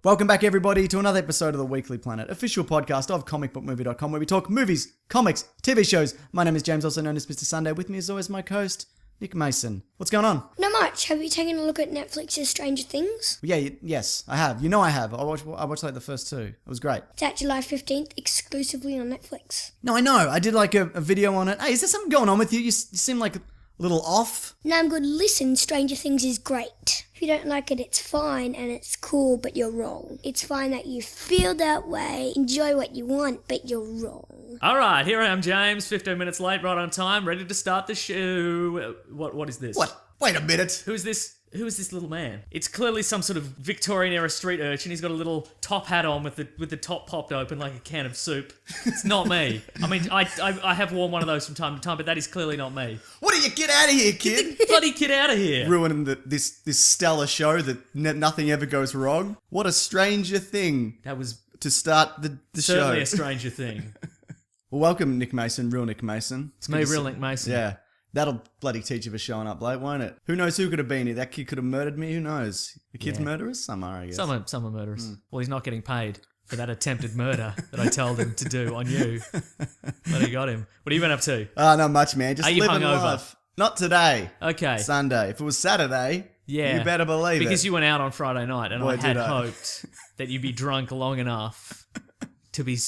Welcome back, everybody, to another episode of the Weekly Planet, official podcast of comicbookmovie.com, where we talk movies, comics, TV shows. My name is James, also known as Mr. Sunday. With me, as always, my co-host, Nick Mason. What's going on? Not much. Have you taken a look at Netflix's Stranger Things? Yeah, yes, I have. You know I have. I watched like the first two. It was great. It's out July 15th, exclusively on Netflix. No, I know. I did like a video on it. Hey, is there something going on with you? You seem like a little off. No, I'm good. Listen, Stranger Things is great. If you don't like it, it's fine and it's cool, but you're wrong. It's fine that you feel that way, enjoy what you want, but you're wrong. All right, here I am, James, 15 minutes late, right on time, ready to start the show. What is this? What? Wait a minute. Who is this little man? It's clearly some sort of Victorian-era street urchin. He's got a little top hat on with the top popped open like a can of soup. It's not me. I mean, I have worn one of those from time to time, but that is clearly not me. What are you? Get out of here, kid. Bloody kid out of here. Ruining this stellar show that nothing ever goes wrong. What a stranger thing That was to start the show. certainly a stranger thing. Well, welcome, Nick Mason, real Nick Mason. It's me, real Nick Mason. Yeah. That'll bloody teach you for showing up late, won't it? Who knows who could have been here? That kid could have murdered me. Who knows? The kid's murderers? Some are, I guess. Some are murderers. Well, he's not getting paid for that attempted murder that I told him to do on you. But he got him. What have you been up to? Not much, man. Just Are you living hungover? life. Not today. Okay. Sunday. If it was Saturday, Yeah. you better believe it. Because you went out on Friday night, and Boy, I had did I. hoped that you'd be drunk long enough to be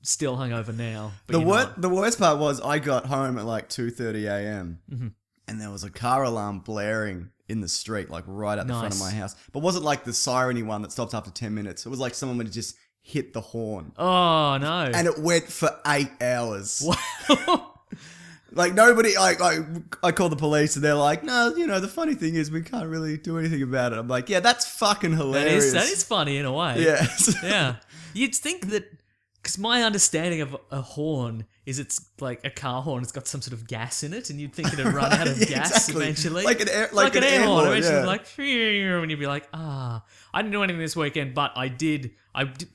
still hungover now. But The worst part was I got home at like 2:30 a.m. And there was a car alarm blaring in the street, like right at the front of Nice. my house. But it wasn't like the siren-y one that stopped after 10 minutes. It was like someone would just hit the horn. Oh, no. And it went for 8 hours. Wow. Like nobody, I called the police and they're like, no, the funny thing is we can't really do anything about it. I'm like, yeah, that's fucking hilarious. That is funny in a way. Yes. Yeah. You'd think that, because my understanding of a horn is it's like a car horn, it's got some sort of gas in it, and you'd think it'd run out of Yeah, gas exactly. eventually. Like an air horn. horn, Eventually, yeah. like, and you'd be like, I didn't do anything this weekend, but I did.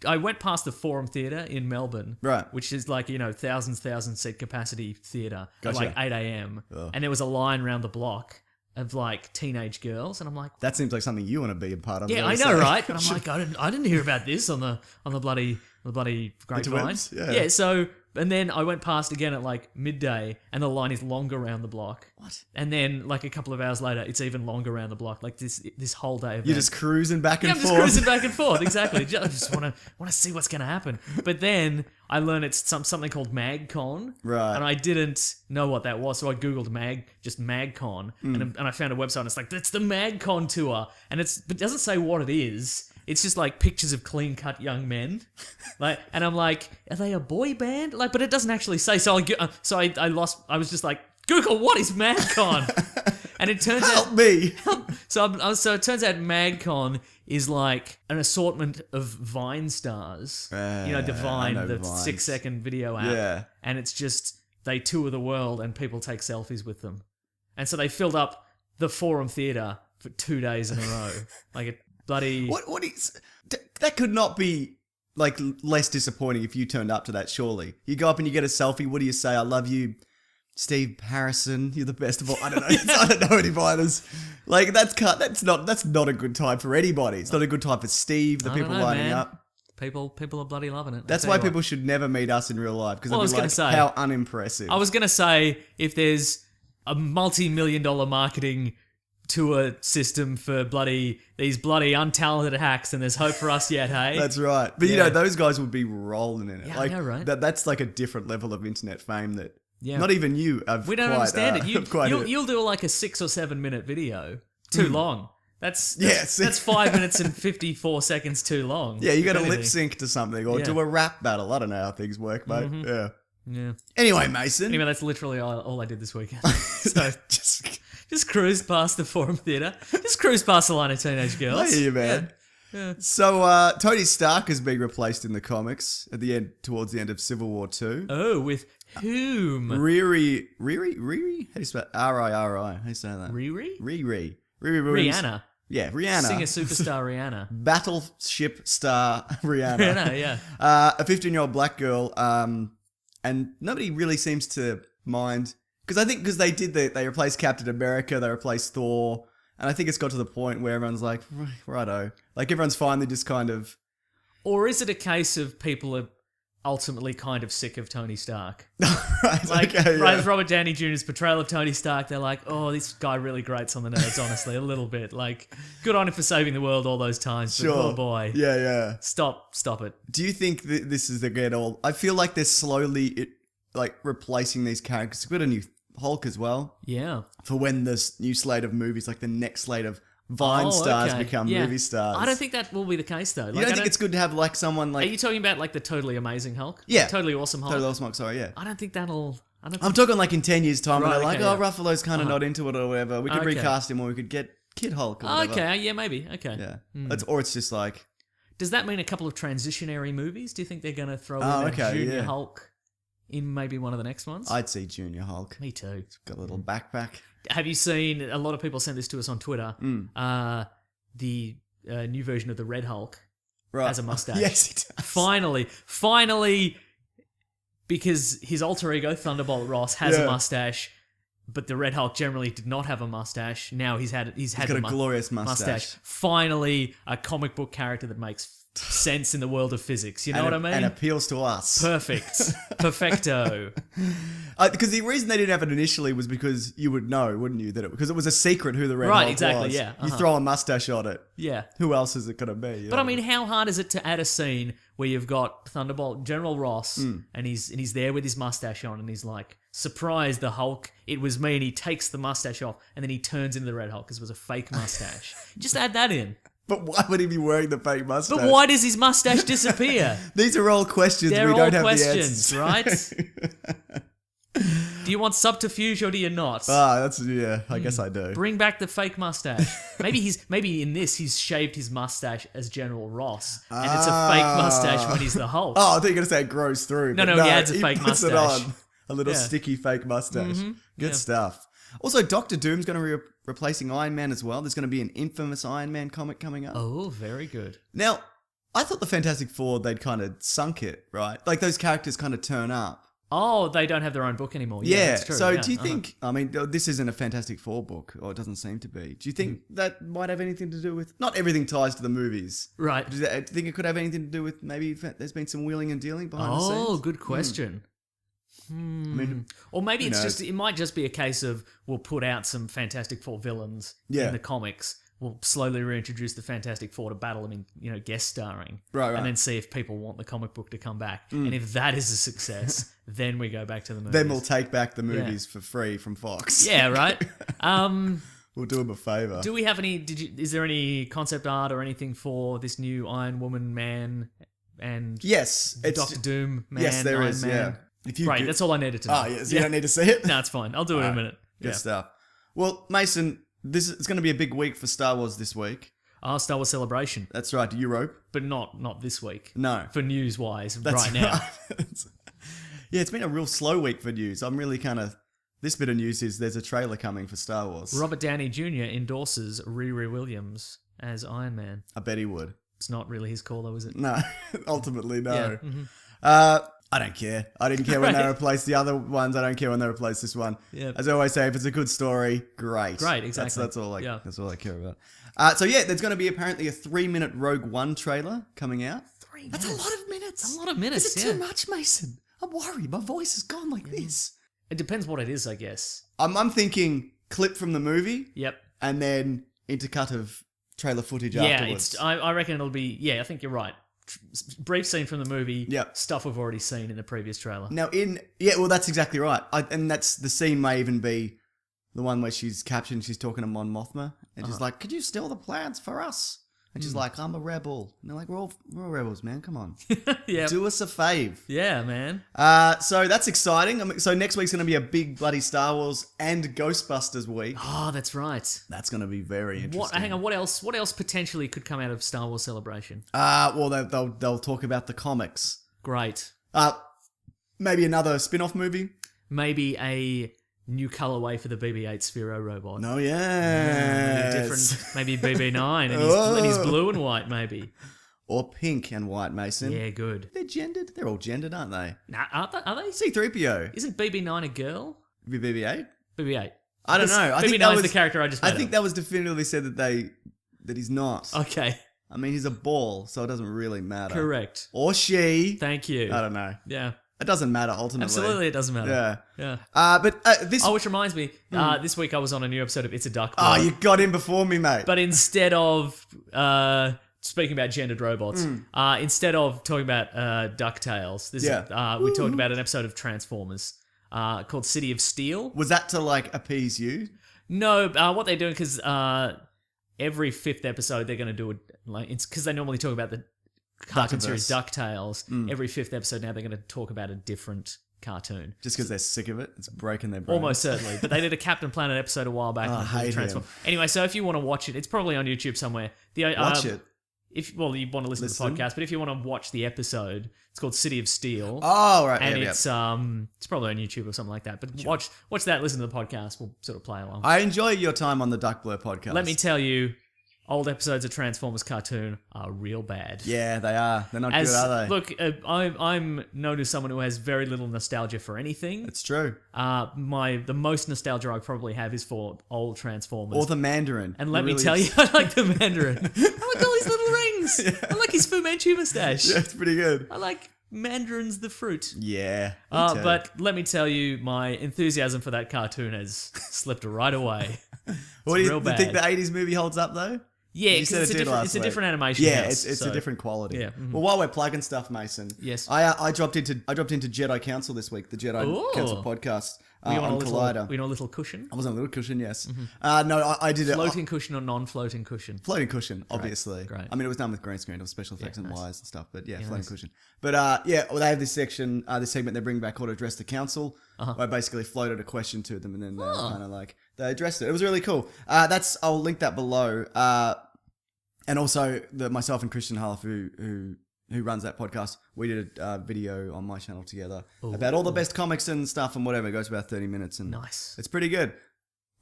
I went past the Forum Theatre in Melbourne, Right. which is like, thousand seat capacity theatre at Gotcha. like 8 a.m. Ugh. And there was a line around the block of like teenage girls, and I'm like, That seems like something you want to be a part of. yeah, I know, right? But I'm like, I didn't hear about this on the bloody grapevine. Interwebs, yeah. Yeah. So, and then I went past again at like midday, and the line is longer around the block. What? And then like a couple of hours later, it's even longer around the block. Like this whole day event. You're just cruising back and I'm forth. just cruising back and forth. Exactly. I just want to see what's going to happen. But then I learned it's something called MagCon. Right. And I didn't know what that was, so I googled MagCon, and I found a website. And it's like, that's the MagCon tour, and it doesn't say what it is. It's just like pictures of clean-cut young men, and I'm like, are they a boy band? But it doesn't actually say. So I was just like, Google, what is MagCon? And it turns out Help me. so it turns out MagCon is like an assortment of Vine stars. The I Vine, know the Vines. 6-second video app. Yeah. And it's just, they tour the world and people take selfies with them. And so they filled up the Forum Theatre for 2 days in a row. Like a bloody... What is... That could not be, like, less disappointing if you turned up to that, surely. You go up and you get a selfie. What do you say? I love you, Steve Harrison. You're the best of all... I don't know. I don't know any others. Like, that's not a good time for anybody. It's not a good time for Steve, the I don't people know, lining man. up. People are bloody loving it. That's why people should never meet us in real life, because Well, I was they'd be gonna like, say- how unimpressive. I was going to say, if there's a multi-million-dollar marketing tour system for these bloody untalented hacks, then there's hope for us yet, hey? That's right. But, Yeah. those guys would be rolling in it. Yeah, I know, right? That's like a different level of internet fame that Yeah. not even you have We don't quite, understand it. have quite hit. You'll do like a 6 or 7 minute video. Too long. That's Yes. 5 minutes and 54 seconds too long. Yeah, you got to if lip anything. sync to something or Yeah. Mm-hmm. do a rap battle. I don't know how things work, mate. Yeah. Yeah. Anyway, Mason. Anyway, that's literally all I did this weekend. So just cruised past the Forum Theatre. Just cruised past the line of teenage girls. I hear you, man. Yeah. So Tony Stark has been replaced in the comics towards the end of Civil War 2. Oh, with whom? Riri? How do you spell R-I-R-I? How do you say that? Riri? Riri Williams. Rihanna. Yeah, Rihanna. Singer superstar Rihanna. Battleship star Rihanna. Rihanna, yeah. A 15-year-old black girl, and nobody really seems to mind. Because they replaced Captain America, they replaced Thor, and I think it's got to the point where everyone's like, righto. Like, everyone's finally just kind of Or is it a case of people are ultimately kind of sick of Tony Stark? Right, Like, okay, yeah. Robert Downey Jr.'s portrayal of Tony Stark, they're like, oh, this guy really grates on the nerves, honestly, a little bit. Like, good on him for saving the world all those times, but Sure. oh boy. Yeah, yeah. Stop it. Do you think that this is the get all? I feel like they're slowly like replacing these characters. We've got a new Hulk as well Yeah. for when this new slate of movies, like the next slate of Vine stars, okay. become Yeah. movie stars. I don't think that will be the case, though. You don't think it's good to have like someone Are like you talking about like the totally amazing Hulk? Yeah. Totally awesome Hulk? Totally Awesome Hulk? Sorry, yeah. I don't think that'll... I'm talking like in 10 years' time, Right, and they're like, okay, oh, yeah. Ruffalo's kind of not into it or whatever. We could Okay. recast him, or we could get Kid Hulk or whatever. Okay, yeah, maybe. Okay. Yeah. Or it's just like, Does that mean a couple of transitionary movies? Do you think they're going to throw Oh, in a okay, Junior yeah. Hulk in maybe one of the next ones? I'd see Junior Hulk. Me too. Got a little backpack. Have you seen, a lot of people sent this to us on Twitter, the new version of the Red Hulk Right. has a mustache. Yes, he does. Finally, because his alter ego, Thunderbolt Ross, has Yeah. a mustache, but the Red Hulk generally did not have a mustache. Now he's got a glorious mustache. Finally, a comic book character that makes sense in the world of physics. You know what I mean? And appeals to us. Perfect. Perfecto. Because the reason they didn't have it initially was because you would know, wouldn't you? Because it was a secret who the Red Right, Hulk exactly, was. yeah, You uh-huh. throw a mustache on it. Yeah. Who else is it going to be? You But know? I mean, how hard is it to add a scene where you've got Thunderbolt, General Ross, and he's there with his mustache on, and he's like, "Surprise, the Hulk! It was me." And he takes the mustache off, and then he turns into the Red Hulk because it was a fake mustache. Just add that in. But why would he be wearing the fake mustache? But why does his mustache disappear? These are all questions They're we all don't have questions, the answers. right? Do you want subterfuge or do you not? I guess I do. Bring back the fake mustache. Maybe in this he's shaved his mustache as General Ross, and it's a fake mustache when he's the Hulk. Oh, I thought you were going to say it grows through. No, but he adds a fake puts it mustache. on. A little Yeah. sticky fake mustache. Good Yeah. stuff. Also, Doctor Doom's going to be replacing Iron Man as well. There's going to be an infamous Iron Man comic coming up. Oh, very good. Now, I thought the Fantastic Four, they'd kind of sunk it, right? Like those characters kind of turn up. Oh, they don't have their own book anymore. Yeah. That's true. So yeah, do you uh-huh. think, I mean, this isn't a Fantastic Four book, or it doesn't seem to be. Do you think that might have anything to do with, not everything ties to the movies. Right. Do you think it could have anything to do with maybe there's been some wheeling and dealing behind the scenes? Oh, good question. I mean, Or maybe Who it's knows? it might just be a case of we'll put out some Fantastic Four villains Yeah. in the comics. We'll slowly reintroduce the Fantastic Four to battle them in, guest starring. Right. And then see if people want the comic book to come back. And if that is a success, then we go back to the movies. then we'll take back the movies for free from Fox. Yeah, right? We'll do them a favour. Do we have any, is there any concept art or anything for this new Iron Woman man and Yes. Doctor Doom man? Yes, there Iron is, Man? yeah. If you Great, could- that's all I needed to know. Oh, yes, you don't need to see it? No, it's fine. I'll do it in a minute. Good Yeah. stuff. Well, Mason, it's going to be a big week for Star Wars this week. Oh, Star Wars Celebration. That's right, Europe. But not this week. No. For news-wise, That's right now. right. Yeah, it's been a real slow week for news. I'm really kind of... This bit of news is there's a trailer coming for Star Wars. Robert Downey Jr. endorses Riri Williams as Iron Man. I bet he would. It's not really his call, though, is it? No, ultimately, no. Yeah, mhm. I don't care. I didn't care when they Right. replaced the other ones. I don't care when they replace this one. Yeah. As I always say, if it's a good story, great. Great, exactly. That's all. Yeah. That's all I care about. So yeah, there's going to be apparently a 3-minute Rogue One trailer coming out. 3 That's a minutes. lot of minutes. That's a lot of minutes, Is it yeah. too much, Mason? I'm worried. My voice is gone like this. It depends what it is, I guess. I'm thinking clip from the movie Yep. and then intercut of trailer footage Yeah, afterwards. I reckon it'll be... Yeah, I think you're right. Brief scene from the movie. Yep. Stuff we've already seen in the previous trailer. Now, well, that's exactly right. And that's the scene may even be the one where she's captured and she's talking to Mon Mothma, and she's like, "Could you steal the plans for us?" And she's like, "I'm a rebel." And they're like, "We're all rebels, man. Come on, Yeah. do us a fave." Yeah, man. So that's exciting. So next week's going to be a big bloody Star Wars and Ghostbusters week. Oh, that's right. That's going to be very interesting. What? Hang on. What else? What else potentially could come out of Star Wars Celebration? Well, they'll talk about the comics. Great. Maybe another spin-off movie. Maybe a new colorway for the BB-8 Sphero robot. No, yeah, Maybe different. Maybe BB-9 and he's blue and white. Maybe. or pink and white, Mason. Yeah, good. They're gendered. They're all gendered, aren't they? Nah, are they? C-3PO. Isn't BB-9 a girl? BB-8. BB-8. I don't know. I think BB-9 that is was the character I just made I think up. that was definitively said that he's not. Okay. I mean, he's a ball, so it doesn't really matter. Correct. Or she. Thank you. I don't know. Yeah. It doesn't matter ultimately. Absolutely, it doesn't matter. Yeah. Yeah. But this. Oh, which reminds me, this week I was on a new episode of It's a Duck Boy. Oh, you got in before me, mate. But instead of speaking about gendered robots, instead of talking about DuckTales, we talked about an episode of Transformers called City of Steel. Was that to like appease you? No, what they're doing, because every 5th episode they're going to do it, like, it's because they normally talk about the cartoon series DuckTales. Every 5th episode now they're going to talk about a different cartoon. Just because they're sick of it? It's breaking their brains. Almost certainly. But they did a Captain Planet episode a while back. I hate him. Anyway, so if you want to watch it, it's probably on YouTube somewhere. Watch it. If you want to listen to the podcast, but if you want to watch the episode, it's called City of Steel. Oh, right. And yeah, it's probably on YouTube or something like that. But watch that, listen to the podcast. We'll sort of play along. I enjoy your time on the Duck Blur podcast. Let me tell you, old episodes of Transformers cartoon are real bad. Yeah, they are. They're not good, are they? Look, I'm known as someone who has very little nostalgia for anything. It's true. The most nostalgia I probably have is for old Transformers. Or the Mandarin. And let me tell you, I like the Mandarin. I like all his little rings. I like his Fu Manchu mustache. Yeah, it's pretty good. I like Mandarin's the fruit. Yeah. But let me tell you, my enthusiasm for that cartoon has slipped right away. What do you real bad. think the 80s movie holds up, though? Yeah, You because said it did last it's a week. different animation. Yeah, house, it's so- a different quality. Yeah, Well, while we're plugging stuff, Mason. Yes. I dropped into Jedi Council this week, the Jedi Ooh. Council podcast Were you on on a little, Collider. were you on a little cushion? I was on a little cushion, yes. No, I did it. Floating cushion or non-floating cushion? Floating cushion, obviously. great. I mean, it was done with green screen, it was special effects and nice. wires and stuff, but yeah, floating nice. cushion. But well, they have this section, this segment they bring back called Address the Council, where I basically floated a question to them and then they were kind of like, they addressed it. It was really cool. I'll link that below. And also, myself and Christian Half, who runs that podcast, we did a video on my channel together about all the best comics and stuff and whatever. It goes about 30 minutes and Nice. it's pretty good.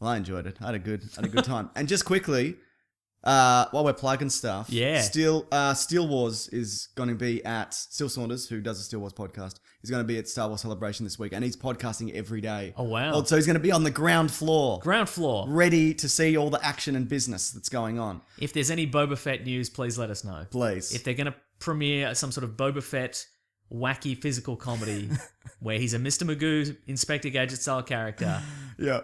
Well, I enjoyed it. I had a good time. And just quickly, while we're plugging stuff, Yeah. Steel Wars is going to be at Steel Saunders, who does the Steel Wars podcast. He's going to be at Star Wars Celebration this week, and he's podcasting every day. Oh, wow. So he's going to be on the ground floor, Ground floor. ready to see all the action and business that's going on. If there's any Boba Fett news, please let us know. Please. If they're going to premiere some sort of Boba Fett wacky physical comedy where he's a Mr. Magoo Inspector Gadget style character, Yeah.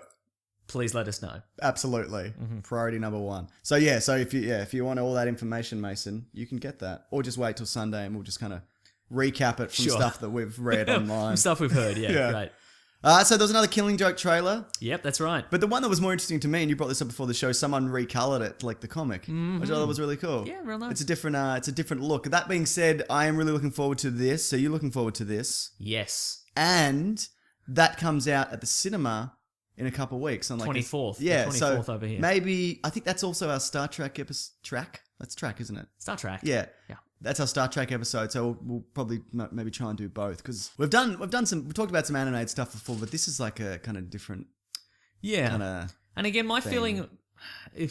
please let us know. Absolutely. Mm-hmm. Priority number one. So if you want all that information, Mason, you can get that. Or just wait till Sunday and we'll just kind of recap it from Sure. stuff that we've read online. Some stuff we've heard, yeah, Yeah. great. So there was another Killing Joke trailer. Yep, that's right. But the one that was more interesting to me, and you brought this up before the show, someone recolored it like the comic, which I thought was really cool. Yeah, real nice. It's a different look. That being said, I am really looking forward to this. So you're looking forward to this, Yes. and that comes out at the cinema in a couple of weeks on like 24th. Yeah, The so 24th over here. maybe I think that's also our Star Trek episode. That's track, isn't it? Star Trek. Yeah. Yeah. That's our Star Trek episode, so we'll probably maybe try and do both because we've talked about some animated stuff before, but this is like a kind of different Yeah. kind of And again, my feeling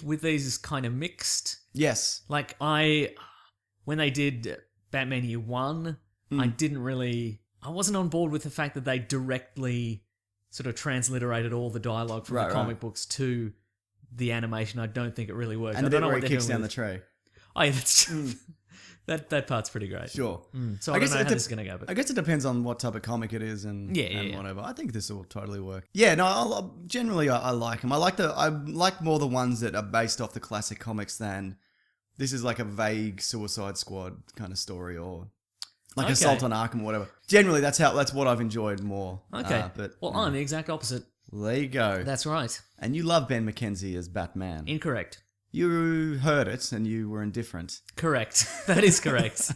with these is kind of mixed. yes. Like when they did Batman Year One, I wasn't on board with the fact that they directly sort of transliterated all the dialogue from Right, the right. comic books to the animation. I don't think it really worked. And I the bit don't know where what he they're kicks doing down the with tray. Oh yeah, that's true. That part's pretty great. Sure. So I don't know how this is going to go, I but guess it depends on what type of comic it is and Yeah. whatever. I think this will totally work. Yeah, no, generally I like them. I like more the ones that are based off the classic comics than this is like a vague Suicide Squad kind of story or like Okay. Assault on Arkham or whatever. Generally, that's what I've enjoyed more. okay. But Well, I'm the exact opposite. there you go. That's right. And you love Ben McKenzie as Batman. Incorrect. You heard it and you were indifferent. Correct. That is correct.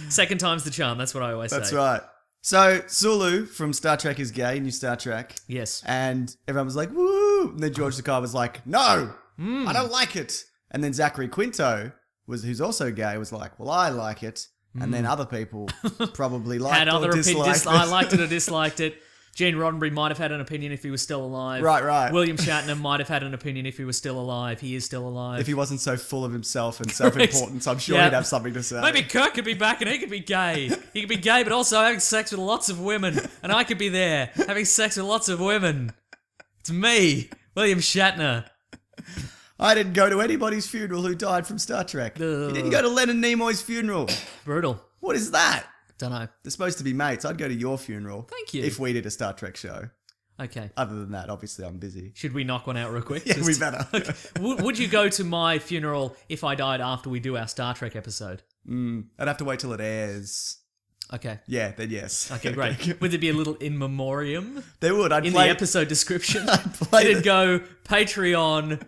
Second time's the charm. That's what I always say. That's right. So Sulu from Star Trek is gay, new Star Trek. Yes. And everyone was like, woo! And then George Takei was like, no, I don't like it. And then Zachary Quinto, who's also gay, was like, well, I like it. And then other people probably liked Had it other or disliked opinions. it. I liked it or disliked it. Gene Roddenberry might have had an opinion if he was still alive. Right. William Shatner might have had an opinion if he was still alive. He is still alive. If he wasn't so full of himself and self-importance, I'm sure Yeah. he'd have something to say. Maybe Kirk could be back and he could be gay. He could be gay, but also having sex with lots of women. And I could be there having sex with lots of women. It's me, William Shatner. I didn't go to anybody's funeral who died from Star Trek. You didn't go to Leonard Nimoy's funeral. Brutal. What is that? Don't know. They're supposed to be mates. I'd go to your funeral. Thank you. If we did a Star Trek show. Okay. Other than that, obviously, I'm busy. Should we knock one out real quick? Yeah, we better. Would you go to my funeral if I died after we do our Star Trek episode? I'd have to wait till it airs. Okay. Yeah, then yes. Okay, great. Would there be a little in memoriam There would. I'd in play the episode description? play It'd go Patreon,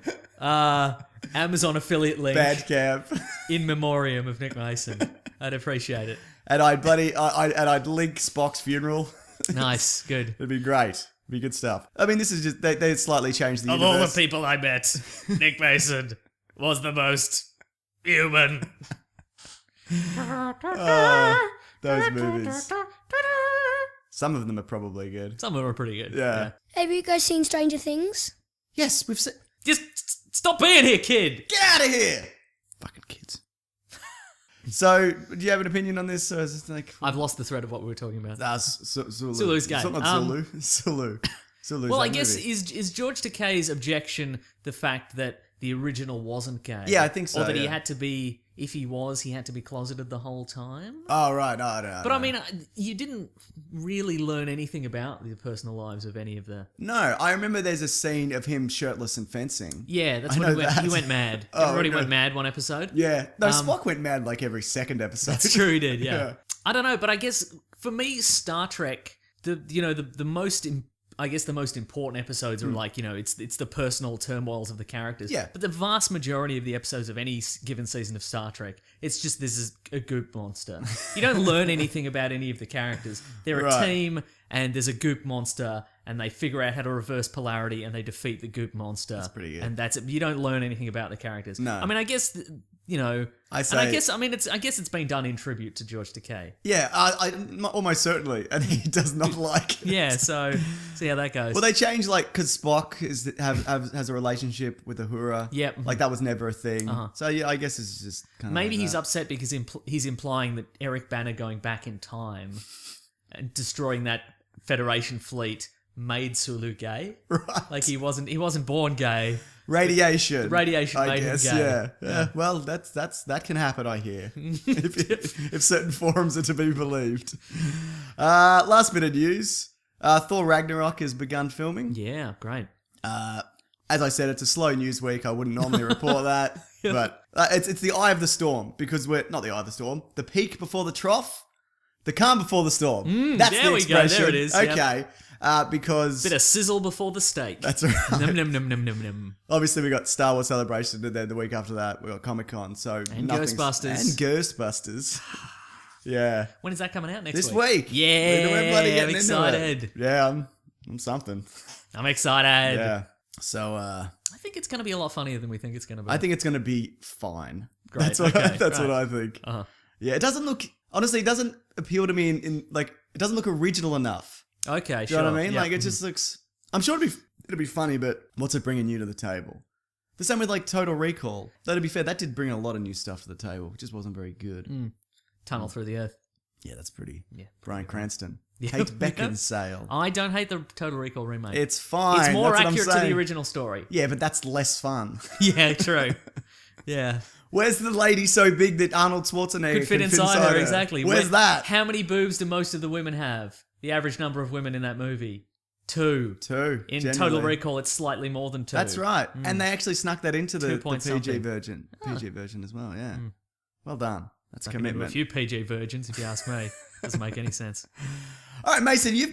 Amazon affiliate link, Bad Camp. in memoriam of Nick Mason. I'd appreciate it. And I'd link Spock's funeral. Nice. Good. It'd be great. It'd be good stuff. I mean, this is just they slightly changed the Of all the universe. people I met, Nick Mason was the most human. Those movies. Some of them are probably good. Some of them are pretty good. Yeah. Have you guys seen Stranger Things? Yes, we've seen. Just stop being here, kid. Get out of here! Fucking kids. So, do you have an opinion on this? Or is it like I've lost the thread of what we were talking about. Zulu. Zulu's gay. It's not Zulu. Zulu. Zulu's Well, that I guess movie. is George Takei's objection the fact that the original wasn't gay? Yeah, I think so, Or that he yeah. had to be, if he was, he had to be closeted the whole time? Oh, right. No. But I mean, you didn't really learn anything about the personal lives of any of the... No, I remember there's a scene of him shirtless and fencing. Yeah, that's I when know that. he went mad. Oh, Everybody okay. went mad one episode. Yeah. No, Spock went mad like every second episode. That's true, he did, yeah. Yeah. I don't know, but I guess for me, Star Trek, the most... I guess the most important episodes are like, it's the personal turmoils of the characters. Yeah. But the vast majority of the episodes of any given season of Star Trek, it's just this is a goop monster. You don't learn anything about any of the characters. They're a Right. team, and there's a goop monster, and they figure out how to reverse polarity, and they defeat the goop monster. That's pretty good. And that's it. You don't learn anything about the characters. No. I mean, I guess I and say- I guess it's been done in tribute to George Takei. Yeah, I almost certainly. And he does not like it. Yeah, so see how that goes. Well, they changed, like, because Spock has a relationship with Uhura. Yep. Like, that was never a thing. Uh-huh. So, yeah, I guess it's just kind of Maybe like he's that. upset because he's implying that Eric Banner going back in time and destroying that Federation fleet made Sulu gay. Right. Like he wasn't born gay. Radiation. Radiation I made him guess, gay. yeah. Well, that can happen, I hear. if certain forums are to be believed. Last bit of news. Thor Ragnarok has begun filming. Yeah, great. As I said, it's a slow news week. I wouldn't normally report that. But it's the eye of the storm, because we're not the eye of the storm. The peak before the trough. The calm before the storm. That's there the we go, expression. there it is, yep. Okay. Because Bit of sizzle before the steak. that's right. Num num num num num num. Obviously, we got Star Wars Celebration, and then the week after that, we got Comic Con. So And nothing's- Ghostbusters. and Ghostbusters. Yeah, When is that coming out next this week? week. Yeah, We're bloody I'm getting into excited. it. Yeah, I'm something. I'm excited. Yeah. So I think it's going to be a lot funnier than we think it's going to be. I think it's going to be fine. Great, That's what okay, that's right. what I think. Uh-huh. Yeah, it doesn't look honestly. It doesn't appeal to me in like it doesn't look original enough. Okay, Do sure. you know what I mean? Yeah. Like it just looks. I'm sure it'll be funny, but what's it bringing you to the table? The same with like Total Recall. Though to be fair, that did bring a lot of new stuff to the table. It just wasn't very good. Tunnel through the earth. Yeah, that's pretty. Yeah. Bryan Cranston. Yeah. Kate Beckinsale. I don't hate the Total Recall remake. It's fine. It's more that's what I'm accurate to the saying. original story. Yeah, but that's less fun. Yeah, true. Yeah. Where's the lady so big that Arnold Schwarzenegger Could fit inside her, exactly. Where's that? How many boobs do most of the women have? The average number of women in that movie? 2. Two. In generally. Total Recall, it's slightly more than 2. That's right. And they actually snuck that into 2 the point PG something. version. PG version as well, yeah. Well done. That's I can do a commitment. few PG virgins, if you ask me. Doesn't make any sense. All right, Mason, you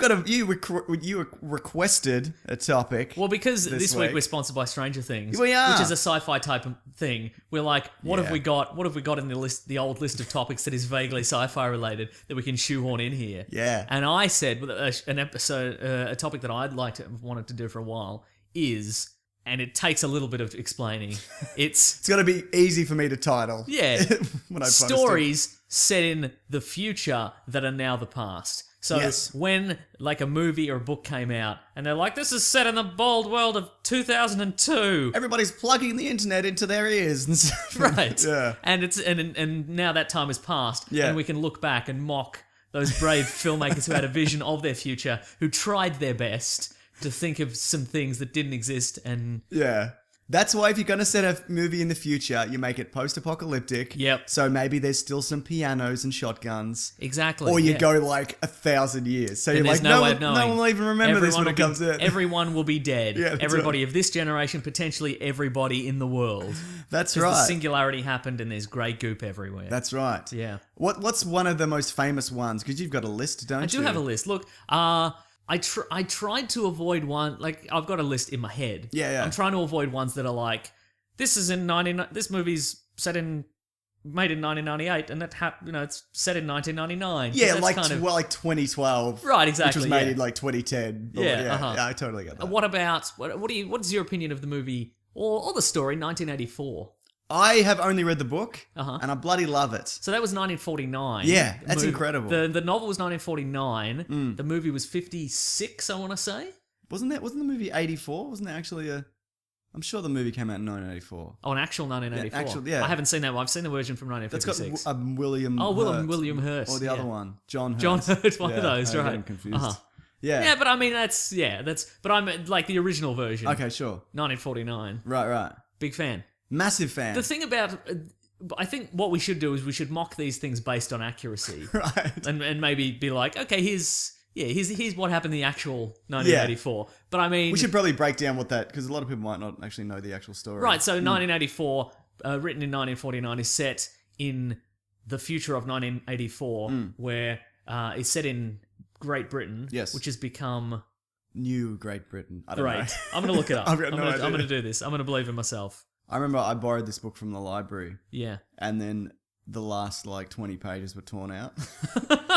requested a topic. Well, because This this week week. we're sponsored by Stranger Things, We are. which is a sci-fi type of thing. We're like, what Yeah. have we got? What have we got in the old list of topics that is vaguely sci-fi related that we can shoehorn in here? Yeah. And I said with an episode, a topic that I'd wanted to do for a while is, and it takes a little bit of explaining. It's going to be easy for me to title. Yeah. when I post it. Stories set in the future that are now the past. So Yes. when like a movie or a book came out and they're like, this is set in the bold world of 2002. Everybody's plugging the internet into their ears and stuff. Right. Yeah. And it's and now that time has passed. Yeah. And we can look back and mock those brave filmmakers who had a vision of their future, who tried their best to think of some things that didn't exist and Yeah. That's why if you're going to set a movie in the future, you make it post-apocalyptic. Yep. So maybe there's still some pianos and shotguns. Exactly. Or you yeah. go like 1,000 years. So And you're there's like, no no way one, of knowing. no one will even remember this when it comes in. Everyone will be dead. Yeah, that's everybody of this generation, potentially everybody in the world. That's 'Cause right. The singularity happened and there's grey goop everywhere. That's right. Yeah. What's one of the most famous ones? Because you've got a list, don't you? I do have a list. Look, I tried to avoid one. Like, I've got a list in my head. Yeah. I'm trying to avoid ones that are like, this movie's made in 1998, and it's set in 1999. Yeah, That's like kind of- like 2012. Right, exactly, Which was made yeah. in like 2010. But Yeah, uh-huh. yeah, I totally get that. What's your opinion of the movie or the story 1984? I have only read the book, Uh-huh. and I bloody love it. So that was 1949. Yeah, The that's movie- incredible. The novel was 1949. The movie was 56, I want to say. Wasn't the movie 84? Wasn't there actually a... I'm sure the movie came out in 1984. Oh, an actual 1984. Yeah. I haven't seen that one. I've seen the version from That's 1956. got William Hurt. William Hurt. Or the yeah. other one, John Hurt. John Hurt, one of those, I get right. them confused. Uh-huh. Yeah. Yeah, but I mean, but I'm like the original version. Okay, sure. 1949. Right. Big fan. Massive fan. The thing about, I think what we should do is we should mock these things based on accuracy. Right. And maybe be like, okay, here's what happened in the actual 1984. But I mean, We should probably break down what that... Because a lot of people might not actually know the actual story. right, so 1984, written in 1949, is set in the future of 1984, where it's set in Great Britain, Yes. which has become New Great Britain. I don't know. great. I'm going to look it up. I've got no idea. I'm going to do this. I'm going to believe in myself. I remember I borrowed this book from the library, Yeah. and then the last like 20 pages were torn out.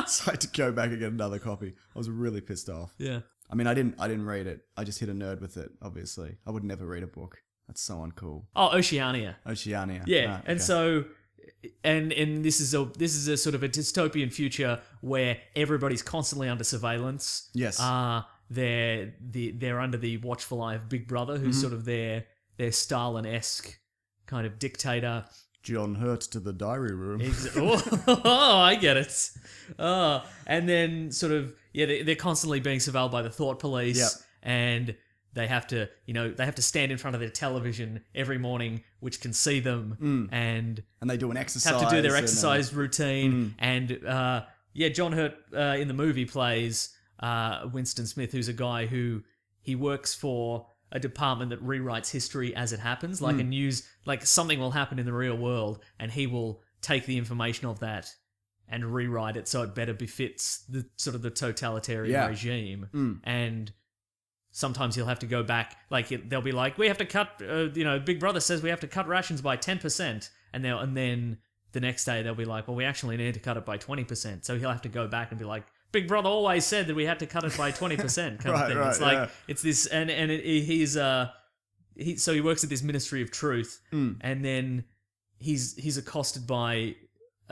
So I had to go back and get another copy. I was really pissed off. Yeah. I mean, I didn't read it. I just hit a nerd with it, obviously. I would never read a book. That's so uncool. Oh, Oceania. Oceania. Yeah, Right, and okay. so, and this is a sort of a dystopian future where everybody's constantly under surveillance. Yes. They're under the watchful eye of Big Brother, who's sort of their Stalin-esque kind of dictator. John Hurt to the diary room. Oh, I get it. And then sort of they're constantly being surveilled by the thought police, Yep. and they have to stand in front of their television every morning, which can see them, and And they do an exercise. have to do their and, exercise routine. And John Hurt in the movie plays Winston Smith, who's a guy who he works for a department that rewrites history as it happens, like something will happen in the real world, and he will take the information of that and rewrite it so it better befits the sort of the totalitarian Yeah. regime. And sometimes he'll have to go back, they'll be like, we have to cut, Big Brother says we have to cut rations by 10%, and then the next day they'll be like, well, we actually need to cut it by 20%. So he'll have to go back and be like, Big Brother always said that we had to cut it by 20% kind of thing. Right, It's like, yeah. it's this, so he works at this Ministry of Truth, and then he's accosted by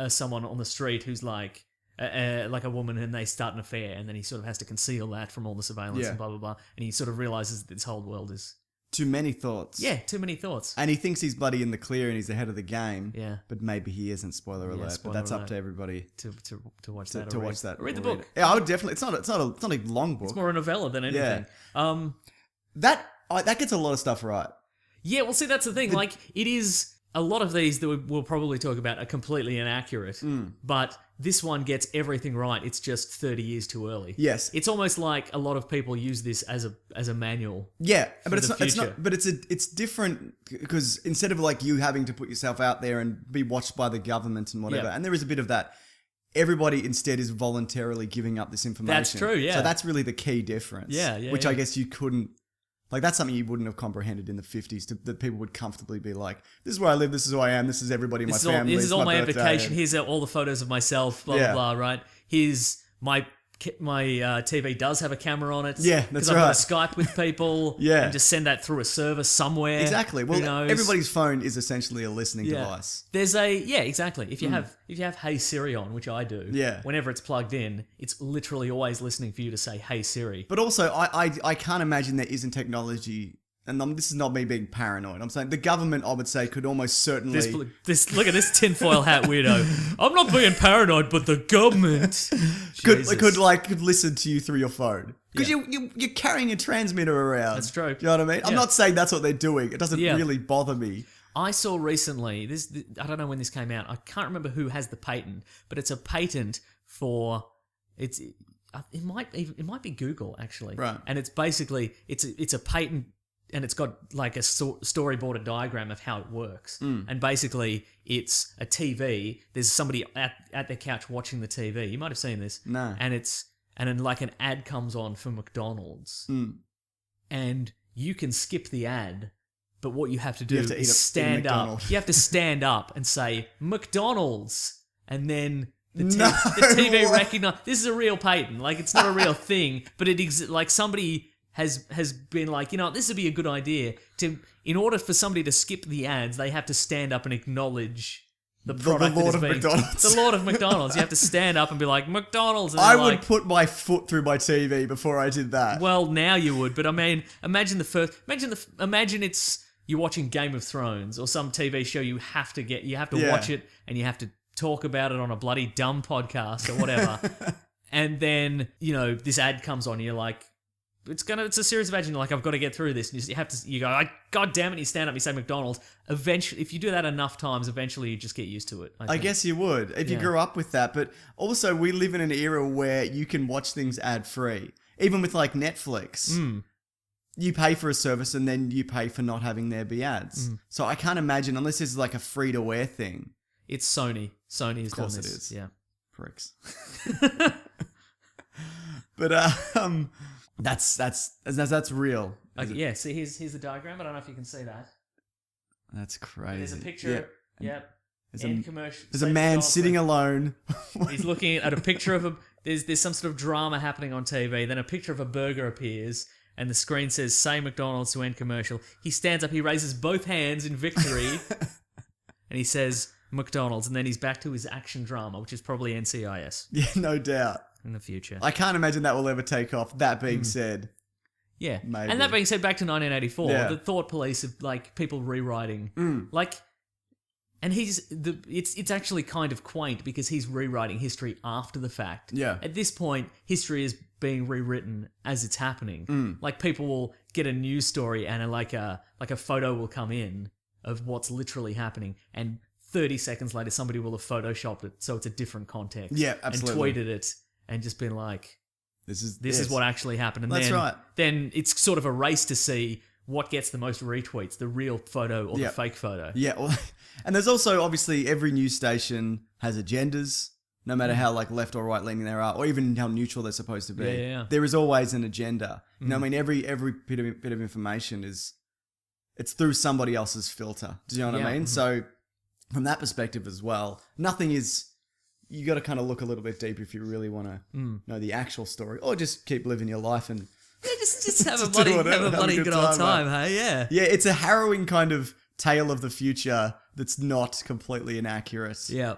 someone on the street who's like a woman, and they start an affair, and then he sort of has to conceal that from all the surveillance Yeah. and blah, blah, blah. And he sort of realizes that this whole world is, Too many thoughts. too many thoughts. And he thinks he's bloody in the clear and he's ahead of the game. Yeah. But maybe he isn't, spoiler alert. spoiler but that's alert. up to everybody To watch to, that. to or watch that. Read the or book. Yeah, I would definitely. It's not a long book. It's more a novella than anything. That gets a lot of stuff right. Yeah, well, see, that's the thing. Like, it is... A lot of these that we'll probably talk about are completely inaccurate, but this one gets everything right. It's just 30 years too early. Yes. It's almost like a lot of people use this as a manual. Yeah, but it's the not. It's future. not. But it's different because instead of like you having to put yourself out there and be watched by the government and whatever, Yeah. and there is a bit of that. Everybody instead is voluntarily giving up this information. That's true, yeah. So that's really the key difference. Yeah, yeah, Which yeah. I guess you couldn't. Like, that's something you wouldn't have comprehended in the 50s, that people would comfortably be like, this is where I live, this is who I am, this is everybody in my family. This is all my birthday, application. and- Here's all the photos of myself, blah, Yeah. blah, blah, right? Here's my TV does have a camera on it. Yeah, that's Because I've got to Skype with people. Yeah. And just send that through a server somewhere. Exactly. Well, Who knows? everybody's phone is essentially a listening Yeah. device. There's exactly. If you have Hey Siri on, which I do, Yeah. whenever it's plugged in, it's literally always listening for you to say Hey Siri. But also, I can't imagine there isn't technology, and this is not me being paranoid. I'm saying the government, I would say, could almost certainly... This look at this tinfoil hat weirdo. I'm not being paranoid, but the government could Jesus. could listen to you through your phone. Because Yeah. you're carrying a transmitter around. That's true. Do you know what I mean? I'm Yeah. not saying that's what they're doing. It doesn't Yeah. really bother me. I saw recently I don't know when this came out. I can't remember who has the patent, but it's a patent for it might be Google actually. Right. And it's basically it's a patent, and it's got like a storyboarded diagram of how it works. And basically it's a TV. There's somebody at their couch watching the TV. You might have seen this. No. And then like an ad comes on for McDonald's. And you can skip the ad, but what you have to do have to eat is a stand up. McDonald's. You have to stand up and say McDonald's, and then the No TV way. recognize this is a real patent. Like it's not a real thing, but like somebody has been like, this would be a good idea in order for somebody to skip the ads, they have to stand up and acknowledge the product Lord that is of being, McDonald's. the Lord of McDonald's. You have to stand up and be like McDonald's. And I they're would like, put my foot through my TV before I did that. well, now you would, but I mean, imagine it's you're watching Game of Thrones or some TV show. You have to Yeah. watch it, and you have to talk about it on a bloody dumb podcast or whatever. And then this ad comes on, and you're like, it's a series of ads. And you're like, I've got to get through this. And you go, like, God damn it! And you stand up, and you say McDonald's. Eventually, if you do that enough times, eventually you just get used to it. I think. guess you would if you Yeah. grew up with that. But also, we live in an era where you can watch things ad free, even with like Netflix. You pay for a service and then you pay for not having there be ads. So I can't imagine, unless this is like a free to wear thing. It's Sony. Sony has done course it this. is. Yeah. Pricks. But that's real. Okay, yeah. See, here's the diagram. I don't know if you can see that. That's crazy. There's a picture. Yep. There's End a, commercial. there's a Say man McDonald's, sitting like, alone. He's looking at a picture of a. There's some sort of drama happening on TV. Then a picture of a burger appears, and the screen says "Say McDonald's" to end commercial. He stands up. He raises both hands in victory, and he says McDonald's. And then he's back to his action drama, which is probably NCIS Yeah, no doubt. in the future. I can't imagine that will ever take off. That being said, Yeah. Maybe. And that being said, back to 1984, Yeah. the thought police of like people rewriting, like, and it's actually kind of quaint because he's rewriting history after the fact. Yeah. At this point, history is being rewritten as it's happening. Like people will get a news story and a photo will come in of what's literally happening, and 30 seconds later, somebody will have photoshopped it so it's a different context. Yeah, absolutely. And tweeted it and just been like, this is what actually happened. And That's right. Then it's sort of a race to see what gets the most retweets, the real photo or Yeah. the fake photo. Yeah, well, and there's also obviously every news station has agendas, no matter how like left or right leaning they are, or even how neutral they're supposed to be. Yeah. There is always an agenda. You know what I mean? Every bit of information it's through somebody else's filter. Do you know what Yeah. I mean? So from that perspective as well, nothing is. You got to kind of look a little bit deeper if you really want to know the actual story, or just keep living your life and. Yeah, just have a Do bloody, whatever, have a have a bloody good good old time, time, hey? Yeah. Yeah, it's a harrowing kind of tale of the future that's not completely inaccurate. Yeah.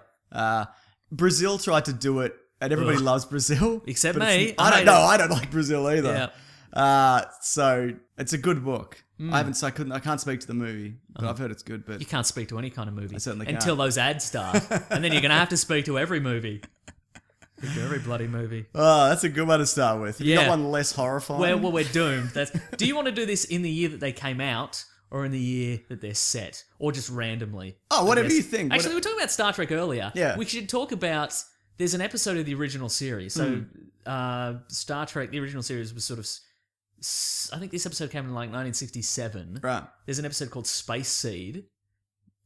Brazil tried to do it, and everybody loves Brazil. Except but it's- me. I I don't hate know. it. I don't like Brazil either. So it's a good book. I haven't. So I can't speak to the movie, but I've heard it's good. But You can't speak to any kind of movie. I certainly until can't. those ads start. And then you're going to have to speak to every movie. Speak to every bloody movie. that's a good one to start with. Have you got Yeah. one less horrifying? Well, we're doomed. Do you want to do this in the year that they came out, or in the year that they're set, or just randomly? Oh, whatever I guess. you think. Actually, we were talking about Star Trek earlier. Yeah. We should talk about. There's an episode of the original series. So, Star Trek, the original series was sort of. I think this episode came in like 1967. Right. There's an episode called Space Seed.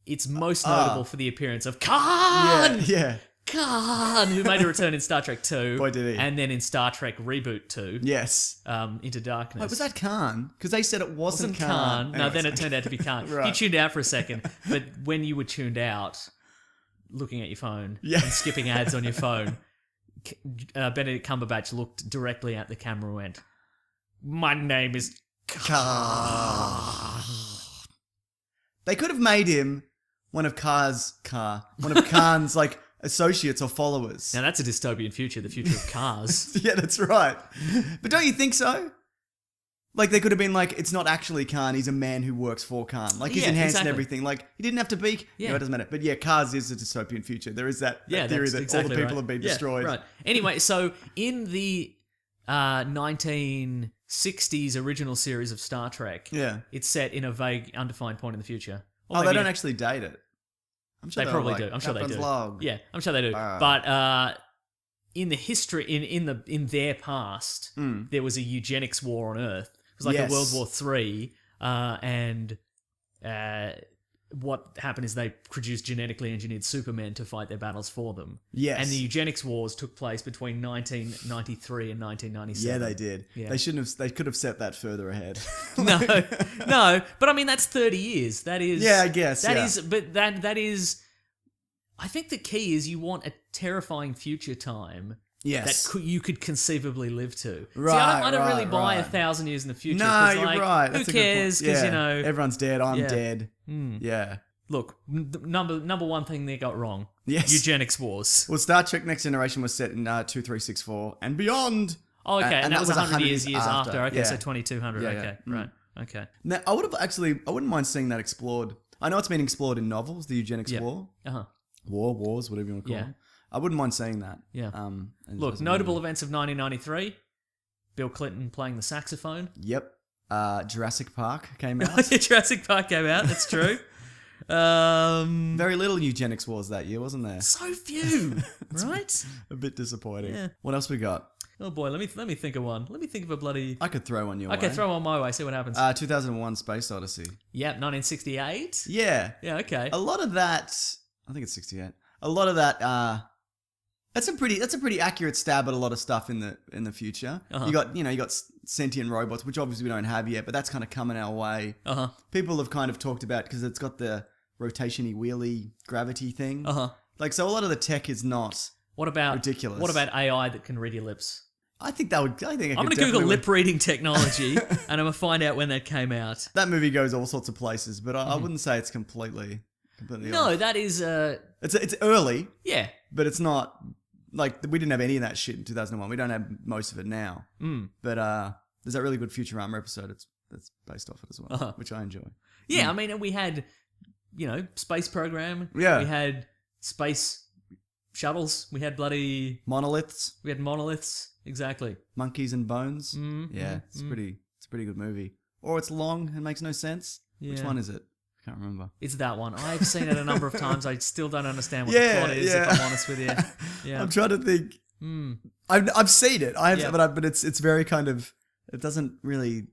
It's most notable for the appearance of Khan. Yeah. Khan, who made a return in Star Trek 2. Boy, did he. And then in Star Trek Reboot 2. Yes. Into Darkness. Wait, was that Khan? Because they said it wasn't Wasn't Khan. Khan. No, Anyways. then it turned out to be Khan. Right. You tuned out for a second, but when you were tuned out, looking at your phone Yeah. and skipping ads on your phone, Benedict Cumberbatch looked directly at the camera and went, "My name is Khan. They could have made him one of Khan's like associates or followers. Now that's a dystopian future, the future of cars. Yeah, that's right. But don't you think so? Like they could have been like, it's not actually Khan, he's a man who works for Khan. Like he's Yeah, enhanced and exactly. everything. Like he didn't have to be. Yeah. No, it doesn't matter. But yeah, Cars is a dystopian future. There is that Yeah, theory that's that exactly all the people right. have been Yeah, destroyed. Right. Anyway, so in the 1960s original series of Star Trek. Yeah. It's set in a vague, undefined point in the future. Or Oh, they maybe don't actually date it. I'm sure They they're probably like, do. I'm sure they Captain's do. Log. Yeah, I'm sure they do. Ah. But in the history, in their past, there was a eugenics war on Earth. It was like Yes. a World War III, and what happened is they produced genetically engineered supermen to fight their battles for them. Yes. And the eugenics wars took place between 1993 and 1997. Yeah, they did. Yeah. They shouldn't have. They could have set that further ahead. No, but I mean that's 30 years. That is. Yeah, I guess, that yeah. is. But that is. I think the key is you want a terrifying future time Yes. that you could conceivably live to. See, Right, I don't really right, buy right. 1,000 years in the future. No, 'cause, you're like, right. Who That's a good point. cares? Because Yeah. everyone's dead. I'm Yeah. dead. Yeah. Look, number one thing they got wrong. Yes. Eugenics wars. Well, Star Trek Next Generation was set in 2364 and beyond. Oh, okay, and that was 100 years after. after. Okay, Yeah. so 2200. Yeah, Okay, yeah. right. Okay. Now, I wouldn't mind seeing that explored. I know it's been explored in novels, the eugenics Yeah. war, Uh-huh. wars, whatever you want to call Yeah. them. I wouldn't mind seeing that. Yeah. Look, Look, notable events of 1993. Bill Clinton playing the saxophone. Yep. Jurassic Park came out. Jurassic Park came out, that's true. Very little eugenics wars that year, wasn't there? So few, right? A bit disappointing. Yeah. What else we got? Oh boy, let me think of one. Let me think of a bloody... I could throw one your Okay, way. throw one my way, see what happens. 2001 Space Odyssey. Yep, 1968. Yeah. Yeah, okay. A lot of that, I think it's 68. A lot of that, that's a pretty accurate stab at a lot of stuff in the future. Uh-huh. You got sentient robots, which obviously we don't have yet, but that's kind of coming our way. Uh-huh. People have kind of talked about, because it's got the rotationy wheelie gravity thing. Uh-huh. Like, so a lot of the tech is not. What about... Ridiculous. What about AI that can read your lips? I think I could I'm going to Google definitely- lip reading technology, and I'm going to find out when that came out. That movie goes all sorts of places, but I wouldn't say it's completely No, off. that is... It's early, yeah. but it's not like we didn't have any of that shit in 2001. We don't have most of it now. But there's that really good Futurama episode that's based off it as well, Uh-huh. which I enjoy. Yeah, I mean, we had, space program. Yeah. We had space shuttles. We had Monoliths, we had monoliths. Exactly. monkeys and bones. Mm, Yeah, it's a pretty good movie. Or it's long and makes no sense. Which Yeah. one is it? I can't remember. It's that one. I've seen it a number of times. I still don't understand what Yeah, the plot is, yeah. if I'm honest with you. Yeah. I'm trying to think. I've seen it. Yeah. But it's very kind of, it doesn't really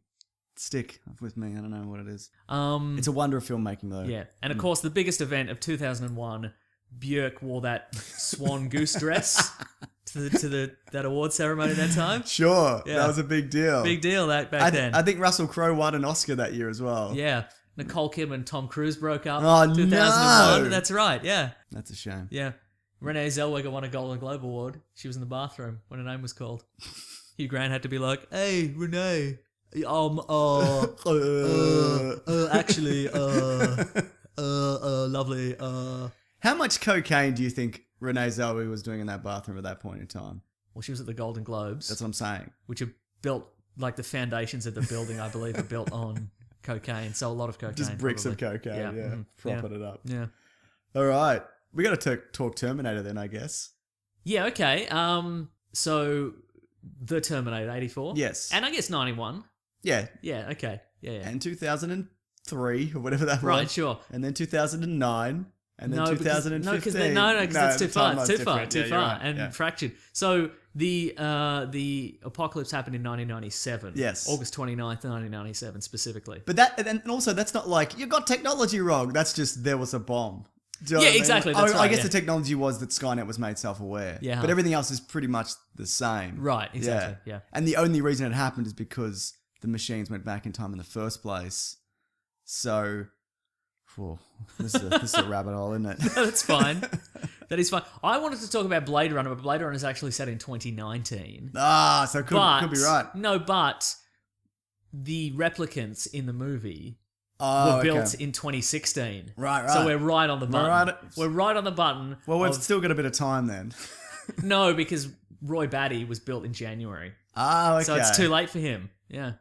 stick with me. I don't know what it is. It's a wonder of filmmaking though. Yeah. And of course, the biggest event of 2001, Björk wore that swan goose dress to that award ceremony that time. Sure. Yeah. That was a big deal. Big deal back then. I think Russell Crowe won an Oscar that year as well. Yeah. Nicole Kidman and Tom Cruise broke up. Oh, 2001. no. That's right. Yeah. That's a shame. Yeah. Renee Zellweger won a Golden Globe Award. She was in the bathroom when her name was called. Hugh Grant had to be like, "Hey, Renee, actually, lovely, How much cocaine do you think Renee Zellweger was doing in that bathroom at that point in time? Well, she was at the Golden Globes, That's what I'm saying. which are built, like the foundations of the building, I believe, are built on cocaine. So a lot of cocaine. Just bricks of probably. cocaine, yeah. mhm, Propping it up. Yeah. All right. We got to talk Terminator then, I guess. Yeah, okay. So the Terminator 84. Yes. And I guess 91. Yeah. Yeah, okay. Yeah. And 2003 or whatever that Right, was. sure. And then 2009. And then 2015. No, because that's too the far. timeline's Too far. different. Too Yeah, you're far. right. And Yeah. fractured. So the apocalypse happened in 1997. Yes. August 29th, 1997 specifically. But and also that's not like you got technology wrong. That's just there was a bomb. Do you know Yeah, what I mean? exactly, Like, that's I right, guess yeah. the technology was that Skynet was made self-aware. Yeah. But everything else is pretty much the same. Right, exactly, yeah. And the only reason it happened is because the machines went back in time in the first place. So, this is a rabbit hole, isn't it? That's fine. That is fine. I wanted to talk about Blade Runner, but Blade Runner is actually set in 2019. So could be right. No, but the replicants in the movie Oh, were built okay. in 2016. Right. So we're right on the button. right. We're right on the button. Well, we've of- still got a bit of time then. No, because Roy Batty was built in January. Okay. So it's too late for him. Yeah.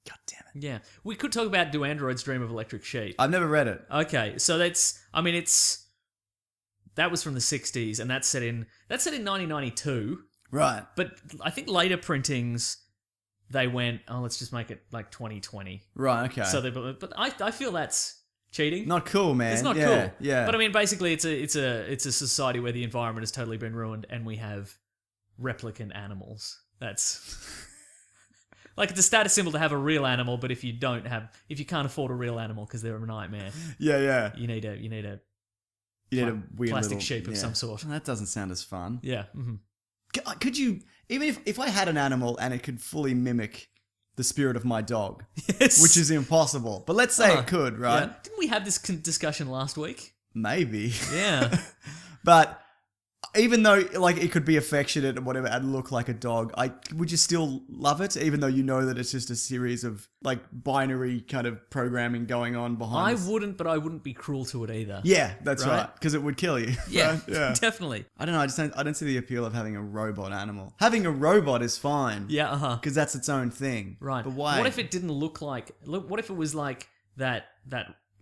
God damn it. Yeah. We could talk about Do Androids Dream of Electric Sheep? I've never read it. Okay. So that was from the 60s and that's set in 1992. Right. But I think later printings they went, oh, let's just make it like 2020. Right. Okay. So but I feel that's cheating. not cool, man. It's not yeah, cool. Yeah. But I mean, basically, it's a society where the environment has totally been ruined, and we have replicant animals. That's like it's a status symbol to have a real animal, but if you can't afford a real animal because they're a nightmare, yeah. you need a You need a weird plastic little, sheep of some sort. That doesn't sound as fun. Yeah. Mm-hmm. Could you, even if I had an animal and it could fully mimic the spirit of my dog, Yes. which is impossible, but let's say it could, right? Yeah. Didn't we have this discussion last week? Maybe. Yeah. But even though like it could be affectionate and whatever and look like a dog, would you still love it, even though you know that it's just a series of like binary kind of programming going on behind I this? wouldn't, but I wouldn't be cruel to it either. Yeah, that's Right? right. Because it would kill you. Yeah, right? Yeah. definitely. I don't know. I don't see the appeal of having a robot animal. Having a robot is fine. Yeah, Because that's its own thing. right. But why? What if it didn't look like? What if it was like that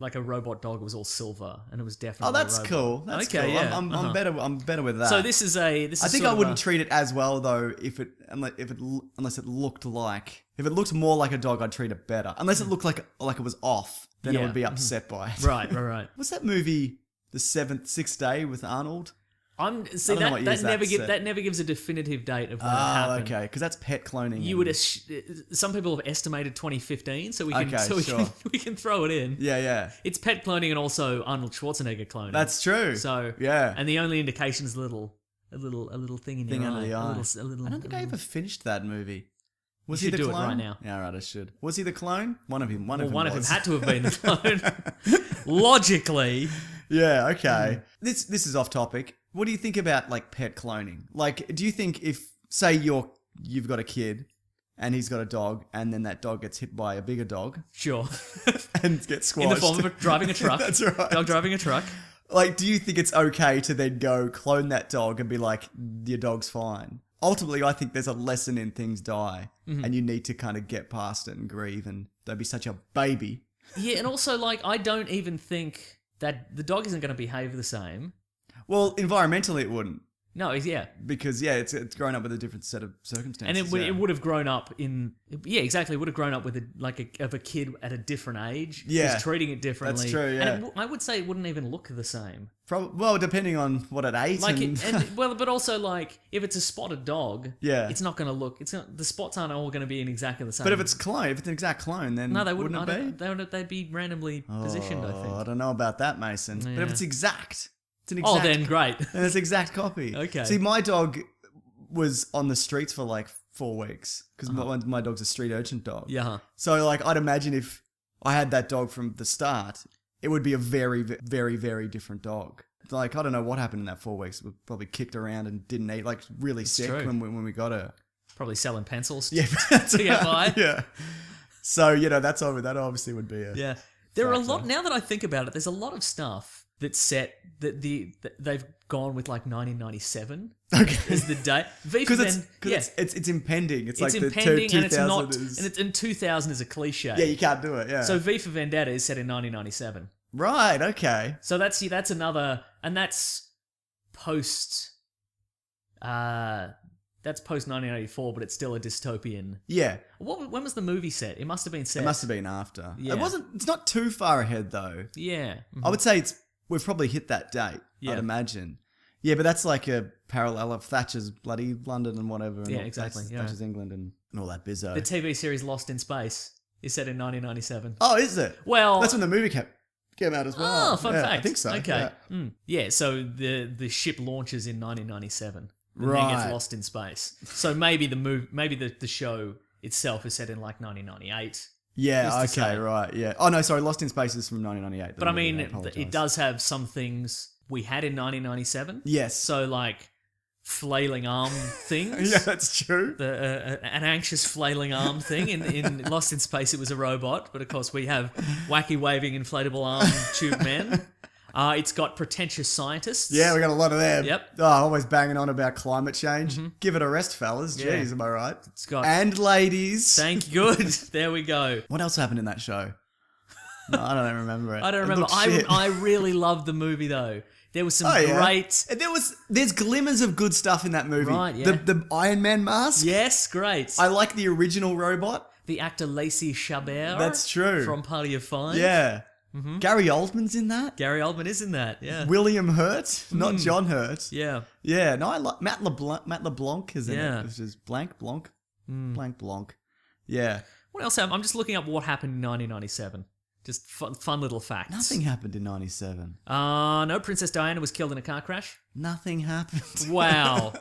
like a robot dog was all silver and it was definitely. Oh, that's a robot. cool. That's okay, cool. yeah. I'm better. I'm better with that. So this is I think sort I of wouldn't treat it as well though unless it looked like, if it looked more like a dog, I'd treat it better. Unless it looked like it was off, then I Yeah. would be upset by it. right. What's that movie? The Sixth Day with Arnold. See I don't know what that years that's set. that never gives a definitive date of when it Oh, happened. okay. Because that's pet cloning. You would. Some people have estimated 2015, so we can Okay, sure. we can throw it in. Yeah. It's pet cloning and also Arnold Schwarzenegger cloning. That's true. So yeah. and the only indication is a little thing in Thing your under eye. the eye. A little, I don't think I ever finished that movie. Was You he should the do it clone? right now. Yeah, right. I should. Was he the clone? One of them. One of them was. had to have been the clone. Logically, Yeah. Okay. Hmm. This is off topic. What do you think about like pet cloning? Like, do you think if say you've got a kid and he's got a dog, and then that dog gets hit by a bigger dog sure. and gets squashed In the form of driving a truck. That's right. Dog driving a truck. Like, do you think it's okay to then go clone that dog and be like, your dog's fine? Ultimately, I think there's a lesson in things die, Mm-hmm. and you need to kind of get past it and grieve and don't be such a baby. Yeah, and also like I don't even think that the dog isn't going to behave the same. Well, environmentally, it wouldn't. No, yeah. Because, it's grown up with a different set of circumstances. And yeah. it would have grown up exactly. It would have grown up with a kid at a different age. Yeah. Who's treating it differently. That's true, yeah. And I would say it wouldn't even look the same. Well, depending on what it ate. Like and... but also like if it's a spotted dog, Yeah. it's not going to look. The spots aren't all going to be in exactly the same. But if it's an exact clone, then no, they wouldn't. wouldn't it be? They'd be randomly positioned. I Oh, think. I don't know about that, Mason. But Yeah. if it's exact, it's an Oh, exact. then great. Then it's exact copy. Okay. See, my dog was on the streets for like 4 weeks because my dog's a street urchin dog. Yeah. So like, I'd imagine if I had that dog from the start, it would be a very, very, very different dog. Like, I don't know what happened in that 4 weeks. We probably kicked around and didn't eat, like really sick true. when we got her. Probably selling pencils. Yeah, To get by. Yeah. So that obviously would be a Yeah. There are a Factor. lot, now that I think about it, there's a lot of stuff that's set that they've gone with like 1997 Okay. as the date. V for Because yeah. it's impending. It's like It's the impending and it's 2000 not, is- and 2000 is a cliche. yeah, you can't do it. Yeah. So V for Vendetta is set in 1997. right. Okay. So that's another, and that's post, that's post 1984, but it's still a dystopian. Yeah. When was the movie set? It must have been set. It must have been after. Yeah. It wasn't. It's not too far ahead though. Yeah. I would say we've probably hit that date. Yeah. I'd imagine. Yeah, but that's like a parallel of Thatcher's bloody London and whatever. And Yeah, all- exactly, yeah. Thatcher's England and all that bizzo. The TV series Lost in Space is set in 1997. Oh, is it? Well, That's when the movie came out as well. Oh, fun Yeah, fact. I think so. Okay. Yeah. Yeah, so the ship launches in 1997 and then Right. gets lost in space. So maybe the show itself is set in like 1998. Yeah, Who's to okay, say? right, yeah. Oh, no, sorry, Lost in Space is from 1998. But I mean, it does have some things we had in 1997. Yes. So like flailing arm things. Yeah, that's true. An anxious flailing arm thing. In Lost in Space, it was a robot, but of course we have wacky waving inflatable arm tube men. It's got pretentious scientists. Yeah, we got a lot of them. Yep. Oh, always banging on about climate change. Give it a rest, fellas. Yeah. Jeez, am I right? It's got. And ladies. Thank good. There we go. What else happened in that show? No, I don't remember it. I don't It remember. looked shit. I really loved the movie though. There was some Oh, yeah. great. And there's glimmers of good stuff in that movie. Right, yeah. The Iron Man mask. Yes, great. I like the original robot. The actor Lacey Chabert. That's true. From Party of Five. Yeah. Mm-hmm. Gary Oldman's in that. Gary Oldman is in that. Yeah. William Hurt, not John Hurt. Yeah. Yeah, no, I like Matt LeBlanc. Matt LeBlanc is in Yeah. it. It's just Blanc. Blanc. Yeah. What else happened? I'm just looking up what happened in 1997. Just fun little facts. Nothing happened in 97. No, Princess Diana was killed in a car crash. Nothing happened. Wow.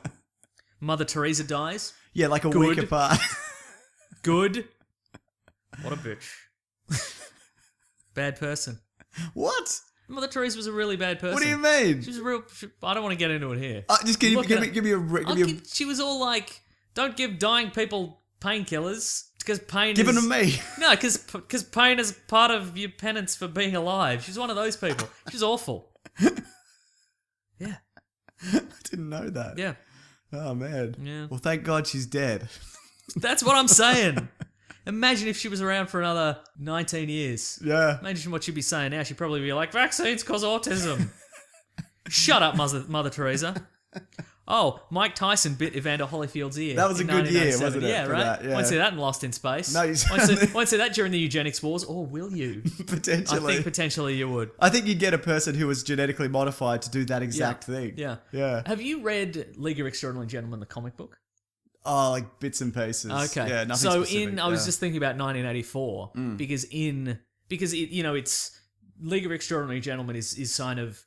Mother Teresa dies. Yeah, like a Good. week apart. Good. What a bitch. Bad person. What? Mother Teresa was a really bad person. What do you mean? She was a real. I don't want to get into it here. Just give Look at me a. She was all like, "Don't give dying people painkillers because pain Give it is to me. no, because pain is part of your penance for being alive." She's one of those people. She's awful. Yeah, I didn't know that. yeah, Oh man. Yeah. Well, thank God she's dead. that's what I'm saying. Imagine if she was around for another 19 years. Yeah. Imagine what she'd be saying now. She'd probably be like, vaccines cause autism. Shut up, Mother Teresa. Oh, Mike Tyson bit Evander Holyfield's ear. That was a in good year, 1997. wasn't it, Yeah, for right? that, yeah. Won't see that in Lost in Space. No, you won't see that during the eugenics wars, or will you? Potentially. I think potentially you would. I think you'd get a person who was genetically modified to do that exact thing. Yeah. Yeah. Have you read League of Extraordinary Gentlemen, the comic book? Oh, like bits and pieces. Okay. Yeah, nothing so specific. I was just thinking about 1984 because it's League of Extraordinary Gentlemen is sign of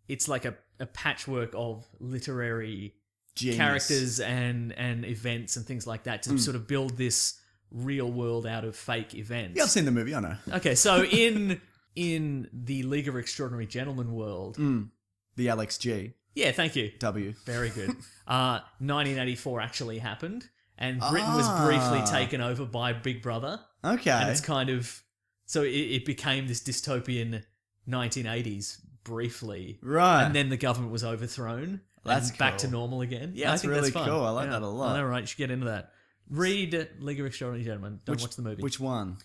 it's like a patchwork of literary Genius. characters and events and things like that to sort of build this real world out of fake events. Yeah, I've seen the movie, I know. Okay, so in the League of Extraordinary Gentlemen world, The Alex G. yeah, thank you. W. Very good. 1984 actually happened, and Britain was briefly taken over by Big Brother. Okay. And it's kind of so it became this dystopian 1980s briefly, Right. And then the government was overthrown. That's and back to cool. normal again. Yeah, That's I think really that's fun. cool. I like Yeah. that a lot. I know, right? You should get into that. Read League of Extraordinary Gentlemen. Don't watch the movie. Which one?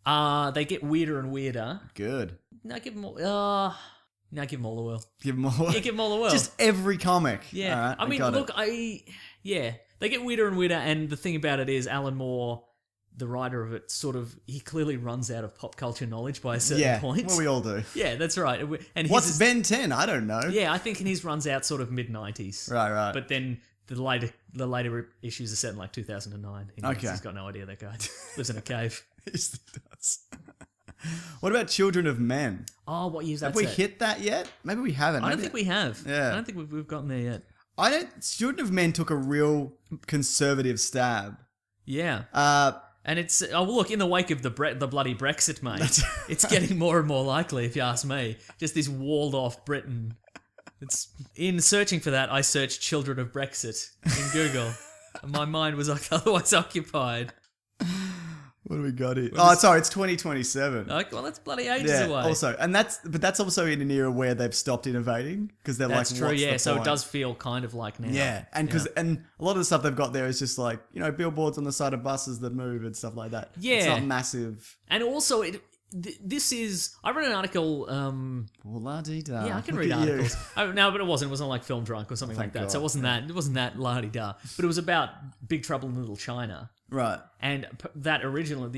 They get weirder and weirder. Good. No, give them all. No, give them all the world. Give them all. Yeah, give them all the world. Just every comic. Yeah, All right, I mean, got look, it. they get weirder and weirder, and the thing about it is, Alan Moore, the writer of it, he clearly runs out of pop culture knowledge by a certain Yeah, point. well, we all do. Yeah, that's right. And What's his is, Ben 10? I don't know. yeah, I think his runs out sort of mid-90s. Right. But then the later issues are set in like 2009. Okay. He's got no idea, that guy lives in a cave. Yes, it does. What about Children of Men? Oh, what year's that Have we set? hit that yet? Maybe we haven't. I don't Maybe- think we have. Yeah. I don't think we've gotten there yet. Children of Men took a real conservative stab. Yeah. Uh, And it's look, in the wake of the bloody Brexit, mate, it's getting more and more likely, if you ask me. Just this walled off Britain. It's in searching for that, I searched "children of Brexit" in Google, and my mind was otherwise occupied. what do we got here? Oh, sorry, it's 2027. Like, well, that's bloody ages Yeah. away. Also, but that's also in an era where they've stopped innovating because they're that's like, true. what's Yeah, the so it point? does feel kind of like now. Yeah, and and a lot of the stuff they've got there is just like billboards on the side of buses that move and stuff like that. Yeah. It's not massive. And also, this is. I read an article. La-di-da. Yeah, I can Look read at you. articles. No, but it wasn't. It wasn't like Film Drunk or something like that. God. So it wasn't that. It wasn't that la-di-da. But it was about Big Trouble in Little China. Right. And the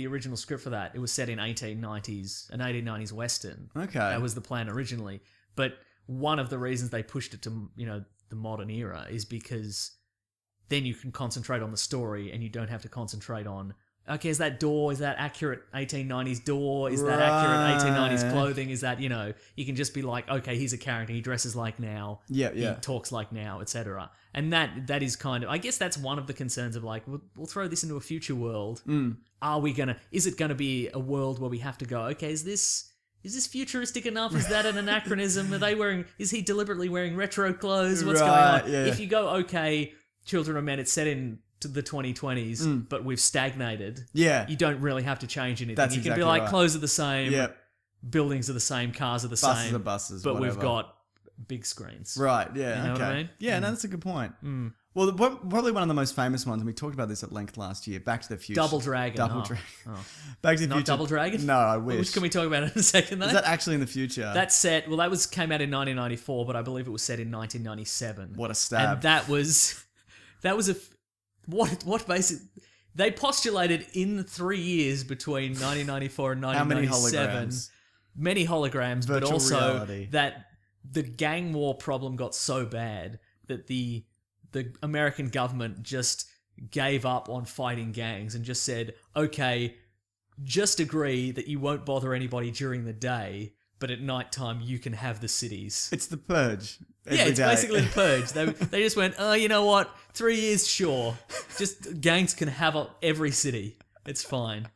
original script for that, it was set in 1890s, an 1890s Western. Okay. That was the plan originally. But one of the reasons they pushed it to, the modern era is because then you can concentrate on the story and you don't have to concentrate on, okay, is that accurate 1890s door? Is that accurate 1890s Right. clothing? Is that, you can just be like, okay, he's a character. He dresses like now. Yeah. He talks like now, etc. And that is kind of, I guess that's one of the concerns of like, we'll throw this into a future world. Is it gonna be a world where we have to go, okay, is this futuristic enough? Is that an anachronism? Is he deliberately wearing retro clothes? What's Right, going on? yeah. If you go, okay, Children of Men, it's set in to the 2020s, but we've stagnated. Yeah. You don't really have to change anything. That's you can exactly be like, right. clothes are the same, Yep. buildings are the same, cars are the Buses same. are buses. but we've whatever. got big screens. Right. Yeah. You know okay. what I mean? Yeah. No, that's a good point. Well, probably one of the most famous ones, and we talked about this at length last year. Back to the Future. Double Dragon. Double Oh. Dragon. Oh. Back to the Not Future. Double Dragon? No, I wish. Which can we talk about in a second, though? Is that actually in the future? That set, well, came out in 1994, but I believe it was set in 1997. What a stab. And that was what basic. They postulated in the 3 years between 1994 and How many 1997, holograms? many holograms, but Virtual also reality. that the gang war problem got so bad that the American government just gave up on fighting gangs and just said, okay, just agree that you won't bother anybody during the day, but at nighttime you can have the cities. It's the Purge. Yeah, every it's day. basically the Purge. They just went, oh, you know what? 3 years, sure. Just gangs can have every city. It's fine.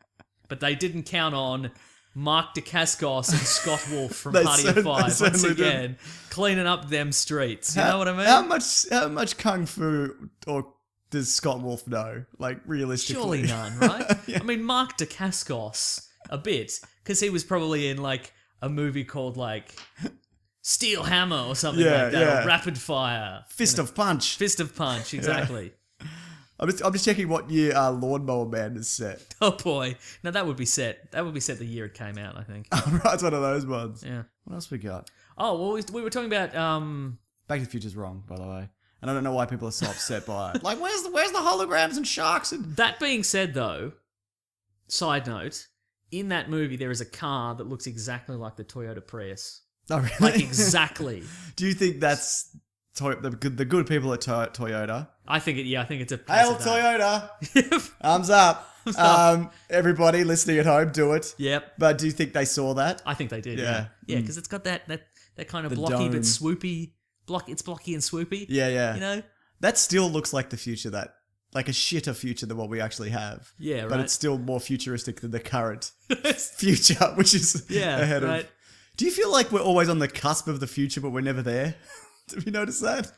But they didn't count on Mark Dacascos and Scott Wolf from They Party of they Five once certainly did. again, cleaning up them streets. You know what I mean? How much kung fu or does Scott Wolf know? Like realistically, Surely none, right? Yeah. I mean, Mark Dacascos, a bit, because he was probably in like a movie called like Steel Hammer or something Yeah, like that, yeah. or Rapid Fire. Fist of Punch. Fist of Punch, exactly. I'm just checking what year Lawnmower Man is set. Oh boy. No, that would be set. That would be set the year it came out, I think. Right, it's one of those ones. Yeah. What else we got? Oh, well, we were talking about Back to the Future's wrong, by the way, and I don't know why people are so upset by it. Like, where's the holograms and sharks and that being said though, side note, in that movie there is a car that looks exactly like the Toyota Prius. oh, really? Like exactly. Do you think that's the good people at Toyota? I think it's a piece Hail of that. Toyota! Thumbs up. Everybody listening at home, do it. Yep. But do you think they saw that? I think they did. Yeah. Yeah, because it's got that kind of The blocky dome. but swoopy. It's blocky and swoopy. Yeah, yeah. You know? That still looks like the future like a shitter future than what we actually have. Yeah, But right. it's still more futuristic than the current future, which is Yeah, ahead right. of. Do you feel like we're always on the cusp of the future, but we're never there? Have you noticed that?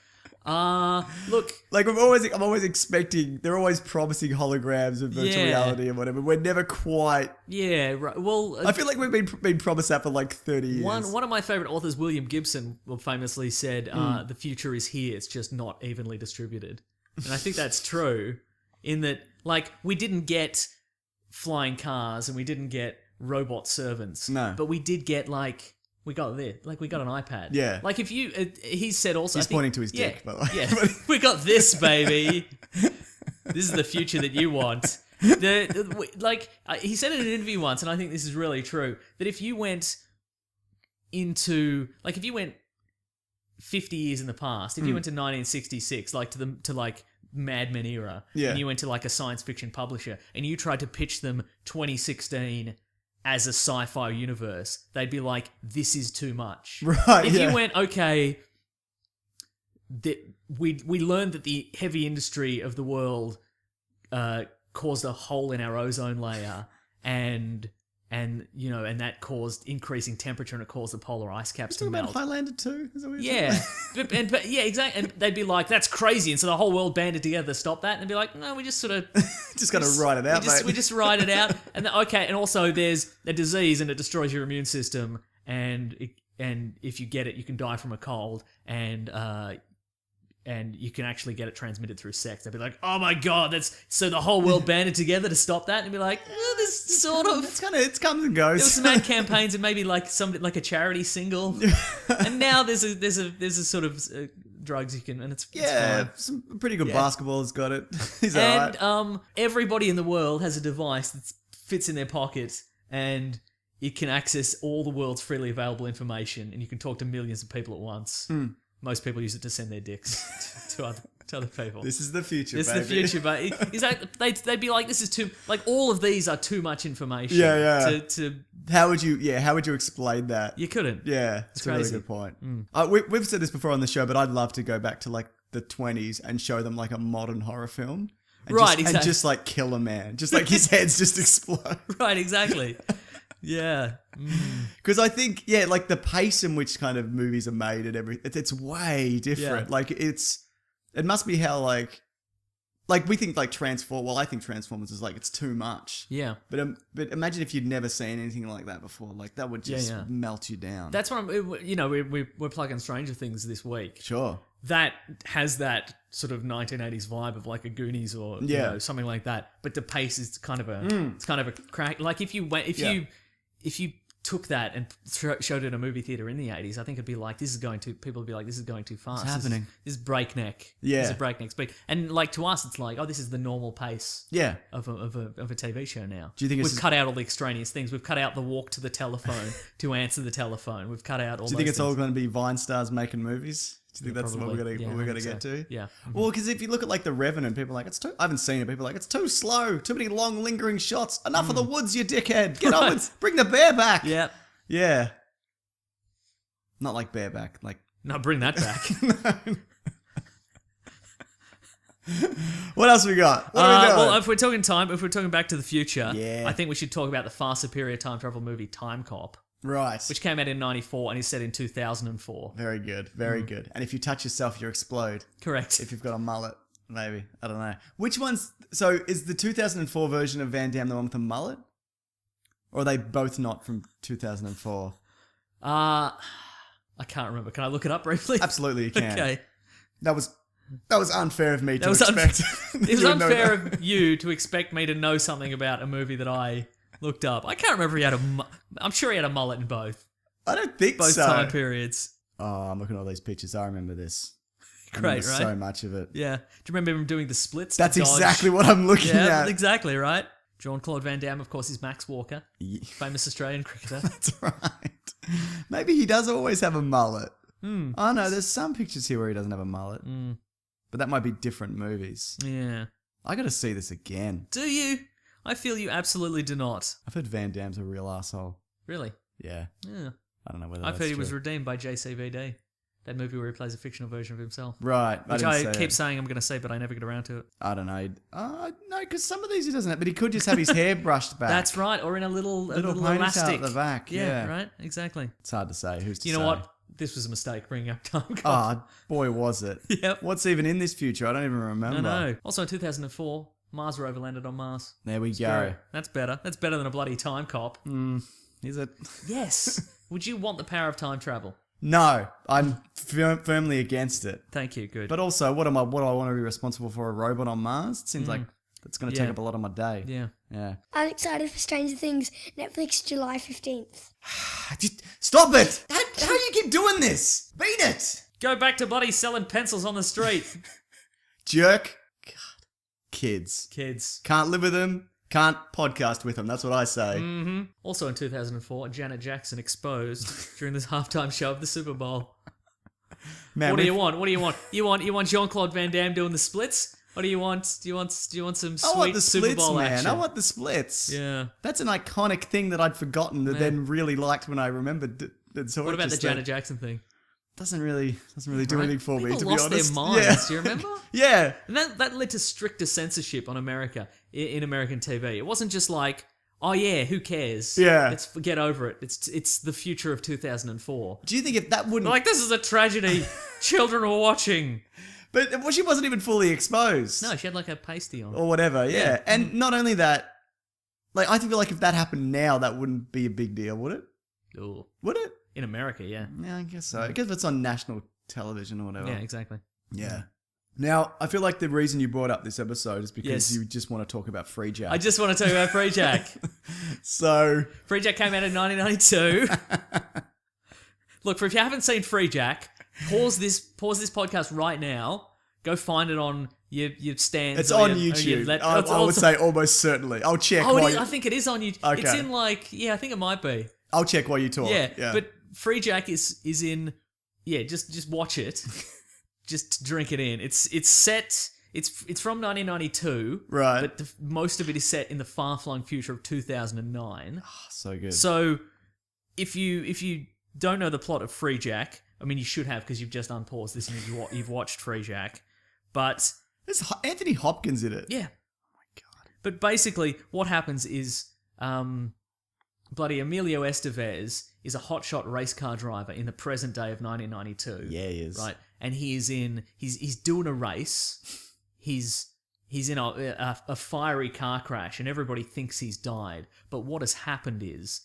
Look, Like I'm always expecting. They're always promising holograms and virtual Yeah. reality and whatever. We're never quite. yeah, right. Well, I feel like we've been promised that for like 30 years. one of my favorite authors, William Gibson, famously said, Hmm. "The future is here. It's just not evenly distributed." And I think that's true. In that, like, we didn't get flying cars and we didn't get robot servants. No. but we did get we got an iPad. Yeah. Like if you, he said also. He's I think- pointing to his yeah, dick, by the way. Yeah, we got this, baby. This is the future that you want. He said in an interview once, and I think this is really true, that if you went 50 years in the past, if you went to 1966, like to Mad Men era, Yeah. and you went to like a science fiction publisher, and you tried to pitch them 2016 as a sci-fi universe, they'd be like, "This is too much." Right, If yeah. you went, okay, we learned that the heavy industry of the world caused a hole in our ozone layer, and that caused increasing temperature, and it caused the polar ice caps to Talking about melt. Highlander 2? Is that what you're Yeah, talking but yeah, exactly. And they'd be like, "That's crazy," and so the whole world banded together to stop that, and be like, "No, we just sort of about? Just gotta write it out, mate. we just write it out." And okay, and also there's a disease, and it destroys your immune system, and if you get it, you can die from a cold, and you can actually get it transmitted through sex. They'd be like, "Oh my god, that's so the whole world banded together to stop that," and be like, "This sort of." It comes and goes. There was some ad campaigns and maybe like a charity single, and now there's a sort of drugs you can, and it's yeah, fine. some pretty good Yeah. basketball's got it. He's And alright. everybody in the world has a device that fits in their pocket, and it can access all the world's freely available information, and you can talk to millions of people at once. Most people use it to send their dicks to other people. This is the future, It's baby. the future, but they'd be like, "This is too all of these are too much information." Yeah, yeah. To How would you explain that? you couldn't. Yeah, it's a really crazy. good point. We've said this before on the show, but I'd love to go back to like the 20s and show them like a modern horror film. And Right, just, exactly. And just like kill a man. Just like his heads just explode. Right, exactly. Yeah. Because I think, yeah, like the pace in which kind of movies are made and everything, it's way different. Yeah. Like it must be how like like we think like Transform. Well, I think Transformers is like it's too much. Yeah. But imagine if you'd never seen anything like that before. Like that would just Yeah. melt you down. That's what we're plugging Stranger Things this week. sure. That has that sort of 1980s vibe of like a Goonies or you Yeah. know, something like that. But the pace is kind of a crack. Like if you took that and showed it in a movie theater in the 80s, I think it'd be like people would be like, this is going too fast. What's happening? This is breakneck. Yeah. This is breakneck speed. And like to us, it's like, oh, this is the normal pace. Yeah. Of a TV show now. Do you think we've cut out all the extraneous things? We've cut out the walk to the telephone to answer the telephone. We've cut out all. Do you think it's all going to be Vine stars making movies? Do you think that's probably. what we're gonna I get think to? so. Yeah. Well, because if you look at like The Revenant, people are like it's too. I haven't seen it. People are like it's too slow. Too many long lingering shots. Enough of the woods, you dickhead. Get on with bring the bear back. Yeah. Yeah. Not like bareback. Like No, bring that back. what else we got? What are we doing? Well, if we're talking Back to the Future, Yeah. I think we should talk about the far superior time travel movie Time Cop, right. which came out in '94 and is set in 2004. Very good. Very Mm. good. And if you touch yourself, you explode. Correct. If you've got a mullet, maybe. I don't know. Which one's... So is the 2004 version of Van Damme the one with the mullet? Or are they both not from 2004? I can't remember. Can I look it up briefly? Absolutely you can. Okay. That was unfair of me to was expect. It was you would know unfair that. of you to expect me to know something about a movie that I looked up. I can't remember if he had I'm sure he had a mullet in both I don't think both so. time periods. Oh, I'm looking at all these pictures. I remember this. I Great, remember right? so much of it. Yeah. Do you remember him doing the splits? to That's dodge? exactly what I'm looking Yeah, at. exactly, right? Jean-Claude Van Damme, of course, is Max Walker, Yeah, famous Australian cricketer. that's right. Maybe he does always have a mullet. Hmm. Oh no, there's some pictures here where he doesn't have a mullet. But that might be different movies. Yeah. I gotta see this again. Do you? I feel you absolutely do not. I've heard Van Damme's a real asshole. Really? Yeah. Yeah. I don't know whether I've that's heard he was true. redeemed by JCVD. That movie where he plays a fictional version of himself. Right. Which I I didn't say keep it. saying I'm going to say, but I never get around to it. I don't know. No, because some of these he doesn't have, but he could just have his hair brushed back. That's right, or in a little ponytail elastic. at the back. Yeah. right, exactly. It's hard to say. Who's to You know say? what? This was a mistake bringing up Time Cop. Oh, boy, was it. Yep. What's even in this future? I don't even remember. I know. Also in 2004, Mars rover landed on Mars. There we go. Great. That's better. That's better than a bloody Time Cop. Is it? Yes. Would you want the power of time travel? No, I'm firmly against it. Thank you. Good. But also, what do I want to be responsible for? A robot on Mars? It seems like that's going to take Yeah. up a lot of my day. yeah. Yeah. I'm excited for Stranger Things, Netflix, July 15th. Just stop it! How do you keep doing this? Beat it! Go back to bloody selling pencils on the street. Jerk. God. Kids. Kids. Can't live with them. Can't podcast with them. That's what I say. Also in 2004, Janet Jackson exposed during this halftime show of the Super Bowl. Man, What do you want? What do you want? You want Jean-Claude Van Damme doing the splits? What do you want? Do you want some I want sweet the Super splits, Bowl man. action? I want the splits. Yeah. That's an iconic thing that I'd forgotten that then really liked when I remembered it. What about the Janet Jackson thing? Doesn't really do Right? anything for me, People to be lost honest. their minds. Yeah. Do you remember? Yeah. And that led to stricter censorship on America in American TV. It wasn't just like, oh yeah, who cares? Yeah. Let's get over it. It's the future of 2004. Do you think if that wouldn't... Like, this is a tragedy. Children are watching. But well, she wasn't even fully exposed. No, she had like a pasty on. Or whatever, yeah. Yeah. And not only that, like, I feel like if that happened now, that wouldn't be a big deal, would it? Ooh. Would it? In America, yeah. Yeah, I guess so. I guess if it's on national television or whatever. Yeah, exactly. Yeah. Now, I feel like the reason you brought up this episode is because Yes. you just want to talk about Free Jack. I just want to talk about Free Jack. So, Free Jack came out in 1992. Look, if you haven't seen Free Jack, pause this podcast right now. Go find it on your stands. it's or on your- or your YouTube. let- I would it's- say almost certainly. I'll check Oh, while I think it is on YouTube. It's Okay. in like, yeah, I think it might be. I'll check while you talk. Yeah, but Free Jack is in. Yeah, just watch it. Just drink it in. It's set. It's from 1992. Right. But most of it is set in the far-flung future of 2009. So good. So, if you don't know the plot of Free Jack, I mean, you should have because you've just unpaused this and you've watched Free Jack. But There's Anthony Hopkins in it. yeah, Oh my God. but basically, what happens is, bloody Emilio Estevez is a hotshot race car driver in the present day of 1992. Yeah, he is. Right, and he's doing a race. He he's in a fiery car crash and everybody thinks he's died. But what has happened is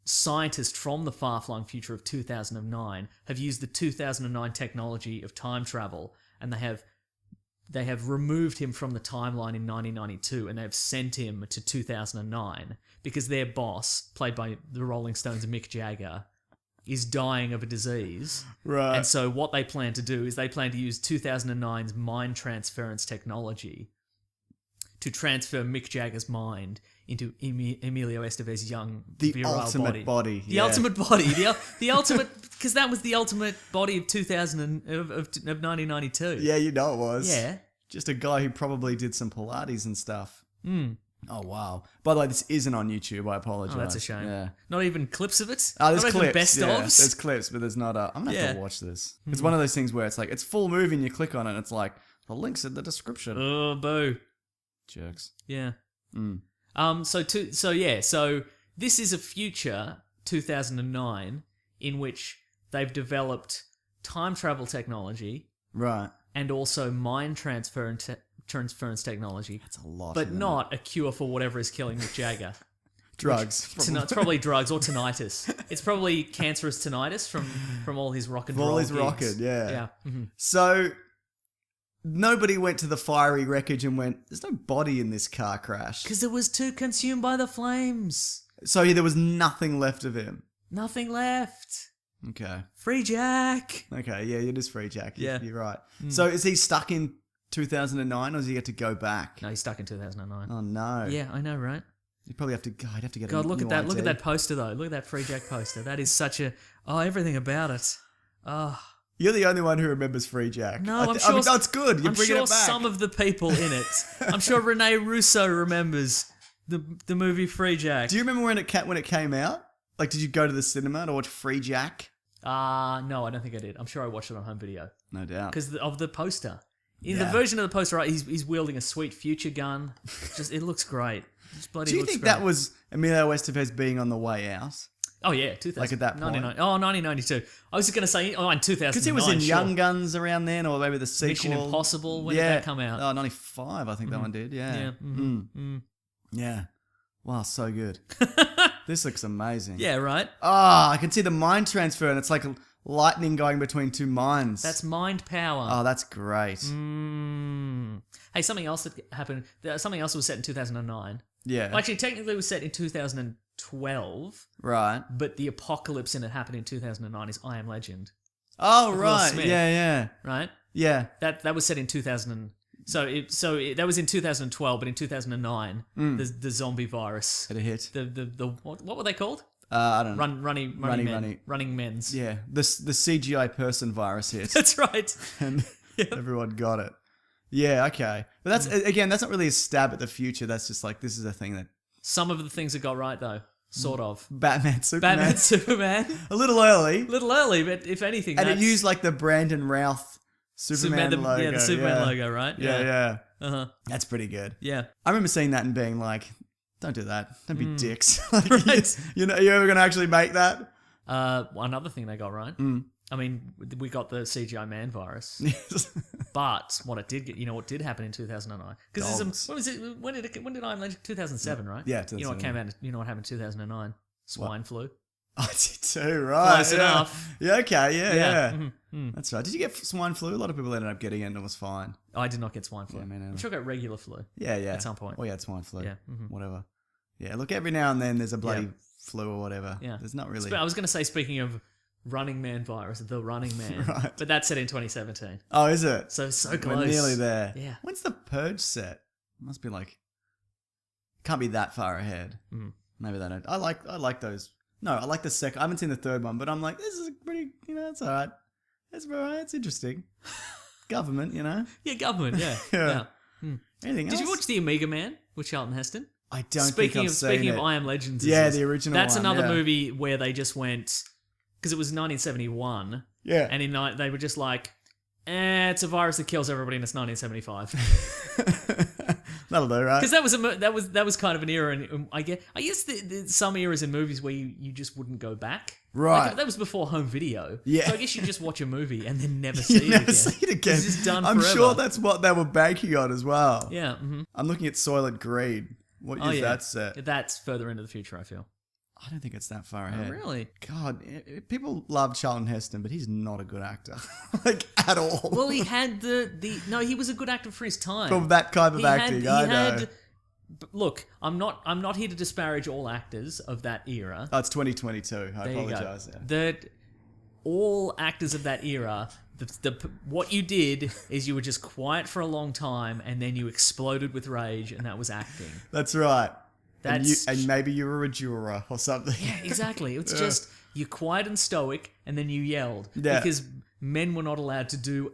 scientists from the far-flung future of 2009 have used the 2009 technology of time travel, and they have removed him from the timeline in 1992 and they have sent him to 2009 because their boss, played by the Rolling Stones' Mick Jagger, is dying of a disease. Right. And so what they plan to do is they plan to use 2009's mind transference technology to transfer Mick Jagger's mind into Emilio Estevez's young, The virile ultimate body. The ultimate body. The ultimate... Because that was the ultimate body of 1992. Yeah, you know it was. Yeah. Just a guy who probably did some Pilates and stuff. Mm. Oh, wow. By the way, this isn't on YouTube. I apologize. Oh, that's a shame. Yeah. Not even clips of it? There's Not clips. even best yeah. ofs? There's clips, but there's not a... I'm going to have to Yeah. watch this. It's one of those things where it's like, it's full movie and you click on it and it's like, the link's in the description. Oh, boo. Jerks. Yeah. Mm. So this is a future 2009 in which they've developed time travel technology Right. and also mind transference technology, That's a lot. but isn't it? not a cure for whatever is killing Mick Jagger. Drugs. It's probably drugs or tinnitus. It's probably cancerous tinnitus from all his rock and roll. All his gigs. rocking, yeah. Yeah. Mm-hmm. So, nobody went to the fiery wreckage and went, there's no body in this car crash. Because it was too consumed by the flames. So there was nothing left of him. Nothing left. Okay. Free Jack. Okay, yeah, it is free, Jack. Yeah. You're right. So is he stuck in 2009 or does he get to go back? No, he's stuck in 2009. Oh, no. Yeah, I know, right? You'd probably have to, I'd have to get God, a look new at that! Look at ID. that poster, though. Look at that Free Jack poster. That is such a everything about it. Oh You're the only one who remembers Free Jack. no, I I'm sure. mean, that's good. You're I'm bringing sure it back. some of the people in it. I'm sure Rene Russo remembers the movie Free Jack. Do you remember when it came out? Like, did you go to the cinema to watch Free Jack? No, I don't think I did. I'm sure I watched it on home video No doubt. because of the poster. In Yeah. the version of the poster, right, he's wielding a sweet future gun. Just it looks great. Just bloody Do you looks think great. that was Emilio Estevez being on the way out? Oh yeah, 2000. Like at that point? 1992. I was just going to say, in 2009. Because he was in sure. Young Guns around then, or maybe the sequel. Mission Impossible. When did that come out? Oh, 95, I think that one did. Yeah. Yeah. Yeah. Wow, so good. This looks amazing. Yeah, right. Ah, I can see the mind transfer, and it's like lightning going between two minds. That's mind power. Oh, that's great. Hey, something else that happened. Something else was set in 2009. Yeah. Well, actually, technically, it was set in 2012, Right. but the apocalypse in it happened in 2009. Is I Am Legend, Oh, Will right. Smith. Yeah. right? Yeah. That was set in 2000. That was in 2012, but in 2009, the zombie virus. Had a hit. The what were they called? I don't know. Running men's. Yeah. The CGI person virus hit. That's right. And everyone got it. Yeah, okay. But that's, again, that's not really a stab at the future. That's just like, this is a thing that Some of the things it got right though, sort of. Batman, Superman. Batman, Superman. A little early. A little early, but if anything, And it that's used like the Brandon Routh Superman logo. Yeah, the Superman logo, right? Yeah. Uh-huh. That's pretty good. Yeah. I remember seeing that and being like, don't do that. Don't be dicks. Like, Right. you know, are you ever going to actually make that? Another thing they got right. I mean, we got the CGI man virus, Yes. but what it did get, what did happen in 2009? Because Dogs. what was it? When did I am Legend? 2007, right? Yeah, You know what came 2007. out? You know what happened in 2009? Swine flu. I did too, right. Close yeah. enough. Yeah, okay, yeah. Mhm. That's right. Did you get swine flu? A lot of people ended up getting it and it was fine. I did not get swine flu. Yeah, me neither. I'm sure I got regular flu. Yeah. At some point. Oh, yeah, it's swine flu. Yeah, Whatever. Yeah, look, every now and then there's a bloody Yeah. flu or whatever. Yeah. There's not really. I was going to say, speaking of Running Man virus, the Running Man, Right. but that's set in 2017. Oh, is it? So close. We're nearly there. Yeah. When's the Purge set? Must be like. Can't be that far ahead. Maybe they don't. I like those. No, I like the second. I haven't seen the third one, but I'm like, this is pretty. It's all right. It's all right. It's interesting. Government, Yeah, government. Yeah. Yeah. yeah. Anything else? Did you watch The Omega Man with Charlton Heston? I don't Speaking think I've of seen speaking it. of I Am Legends, Yeah, the original That's one, another yeah. movie where they just went because it was 1971, Yeah. and they were just like, it's a virus that kills everybody, and it's 1975. That'll do, right? Because that was kind of an era, and I guess some eras in movies where you just wouldn't go back. Right. Like, that was before home video. Yeah. So I guess you just watch a movie and then never see You it never again. see it again. It's just done I'm forever. sure that's what they were banking on as well. Yeah. Mm-hmm. I'm looking at Soylent Green. What year's that set? That's further into the future, I feel. I don't think it's that far ahead. Oh, really? God, people love Charlton Heston, but he's not a good actor. Like, at all. Well, he had no, he was a good actor for his time. For that kind of acting, I know. Look, I'm not here to disparage all actors of that era. Oh, it's 2022. I There you apologize. go. Yeah. That all actors of that era, what you did is you were just quiet for a long time, and then you exploded with rage, and that was acting. That's right. That's And maybe you were a juror or something. yeah, exactly. It's just you're quiet and stoic, and then you yelled Yeah. because men were not allowed to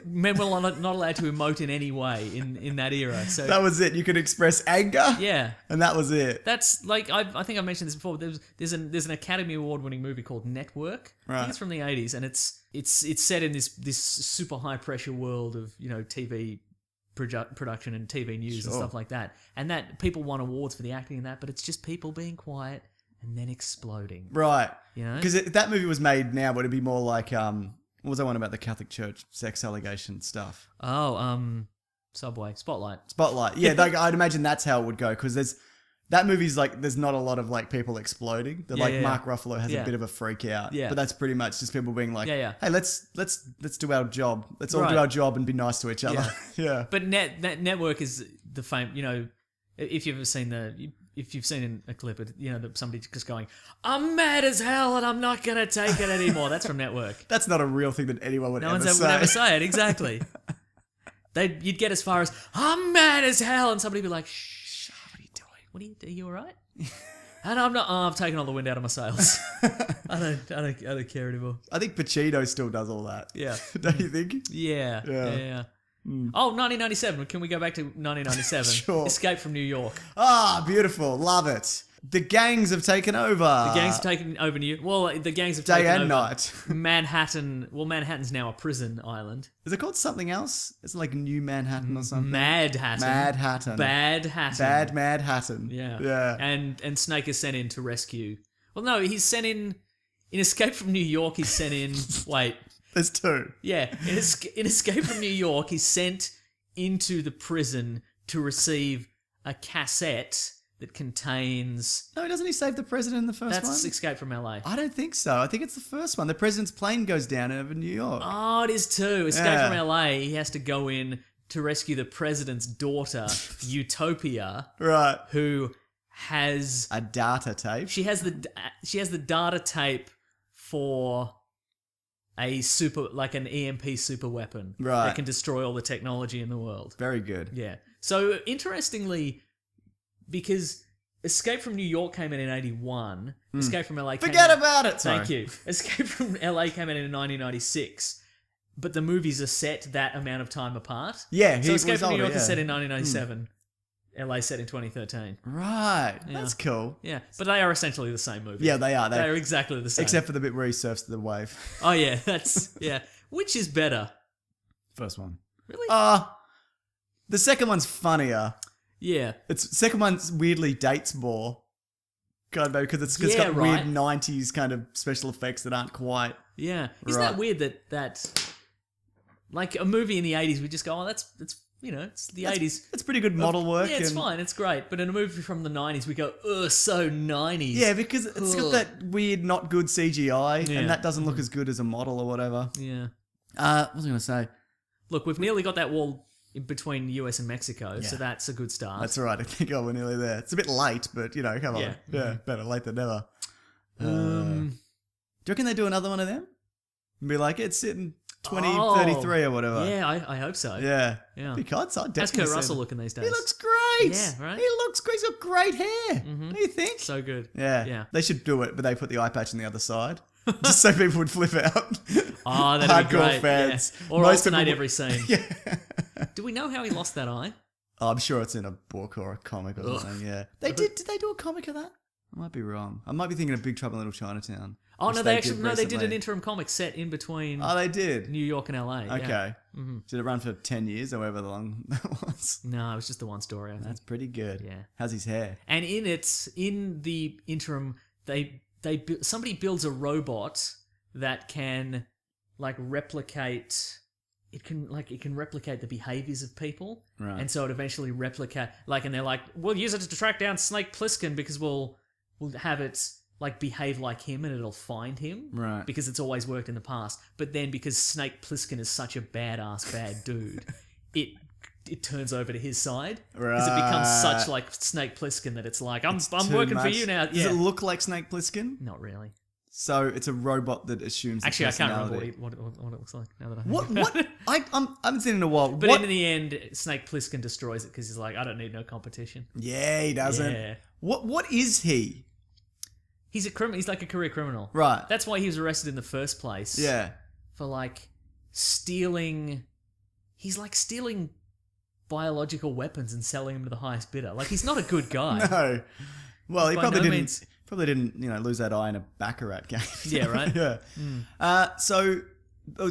men were not allowed to emote in any way in that era. So That was it. You could express anger. yeah. And that was it. That's like I think I mentioned this before. There's an Academy Award winning movie called Network. I Right. think it's from the 80s, and it's set in this super high pressure world of TV production and TV news and Sure. stuff like that. And that people won awards for the acting in that, but it's just people being quiet and then exploding. Right. You know? Because that movie was made now, but it'd be more like, what was that one about the Catholic Church sex allegation stuff? Oh, Subway, Spotlight. Spotlight. Yeah, like, I'd imagine that's how it would go. Because that movie's like, there's not a lot of like people exploding. Yeah, yeah, Mark Ruffalo has yeah. a bit of a freak out. Yeah. But that's pretty much just people being like, Yeah. hey, let's do our job. Let's all Right. do our job and be nice to each other. Yeah. But that Network is the fame. If you've ever seen if you've seen a clip, somebody just going, "I'm mad as hell and I'm not gonna take it anymore." That's from Network. That's not a real thing that anyone would No ever one's say. would ever say it. Exactly. You'd get as far as "I'm mad as hell," and somebody'd be like, "Shh, what are you doing? Are you all right?" And I'm not. Oh, I've taken all the wind out of my sails. I don't care anymore. I think Pacino still does all that. Yeah. Don't you think? Yeah. Yeah. Oh, 1997. Can we go back to 1997? Sure. Escape from New York. Ah, beautiful. Love it. The gangs have taken over. The gangs have taken over New York. Well, the gangs have Day taken and over night. Manhattan. Well, Manhattan's now a prison island. Is it called something else? It's like New Manhattan or something. Mad Hatton. Mad Hatton. Bad Hatton. Bad Mad Hatton. Yeah. Yeah. And Snake is sent in to rescue. Well, no, he's sent in Escape from New York. He's sent in. Wait. There's two. Yeah. In Escape from New York, he's sent into the prison to receive a cassette that contains. No, doesn't he save the president in the first That's one? Escape from LA. I don't think so. I think it's the first one. The president's plane goes down over New York. Oh, it is too. Escape Yeah. from LA. He has to go in to rescue the president's daughter, Utopia, Right. who has A data tape. she has the data tape for an EMP super weapon Right. that can destroy all the technology in the world. Very good. Yeah. So interestingly, because Escape from New York came in 81, Escape from LA came Forget in, about it. Sorry. Thank you. Escape from LA came in 1996, but the movies are set that amount of time apart. Yeah, he So Escape was from New older, York is yeah. set in 1997. LA set in 2013. Right. That's cool. Yeah, but they are essentially the same movie. Yeah, they are. They are exactly the same. Except for the bit where he surfs the wave. Oh yeah, Which is better? First one. Really? The second one's funnier. Yeah. Second one's weirdly dates more. God, no, because it's Yeah, got right. weird 90s kind of special effects that aren't quite. Yeah. Isn't Right. that weird that like a movie in the 80s we just go, oh, that's it's the 80s. It's pretty good model work. Yeah, it's and- fine, it's great. But in a movie from the 90s we go, ugh, so 90s. Yeah, because it's got Ugh. that weird, not good CGI, Yeah. and that doesn't look as good as a model or whatever. Yeah. What was I going to say? Look, we've nearly got that wall in between US and Mexico, so Yeah. that's a good start. That's all right. I think we're nearly there. It's a bit late, but come on. Yeah. Yeah, better late than never. Do you reckon they do another one of them? And be like, it's in 2033 or whatever. Yeah, I hope so. Yeah. Yeah. Because I'd How's definitely Kurt see Russell that. looking these days? He looks great. Yeah, right? He looks great. He's got great hair. Don't you think? so good. Yeah. Yeah. They should do it, but they put the eye patch on the other side. Just so people would flip out. Oh, that'd be Hardcore great. fans. Yeah. Or Most alternate people- every scene. Yeah. Do we know how he lost that eye? Oh, I'm sure it's in a book or a comic or something, yeah. Did they do a comic of that? I might be wrong. I might be thinking of Big Trouble in Little Chinatown. Oh which no, they did recently. an interim comic set in between Oh, they did. New York and LA. yeah. Okay. Did it run for 10 years, or however long that was? No, it was just the one story. I think. That's pretty good. Yeah. How's his hair? And in the interim, somebody builds a robot that can like replicate. It can replicate the behaviors of people, Right. and so it eventually replicate and they're like, we'll use it to track down Snake Plissken because we'll have it like behave like him and it'll find him, Right. Because it's always worked in the past. But then because Snake Plissken is such a bad dude, it turns over to his side because it becomes such like Snake Plissken that it's like I'm Too working for much. you now. Does Yeah, it look like Snake Plissken? not really. So it's a robot that assumes. Actually, I the can't remember personality. what it looks like now that I think What? about What? it. I haven't seen it in a while. But what? in the end, Snake Plissken destroys it because he's like, I don't need no competition. Yeah, he doesn't. Yeah. What is he? He's a criminal. He's like a career criminal. Right. That's why he was arrested in the first place. Yeah. For like stealing. He's like stealing biological weapons and selling them to the highest bidder. Like he's not a good guy. No. Well, he By probably no didn't. means. Probably didn't. Lose that eye in a baccarat game. Yeah, right? yeah. So,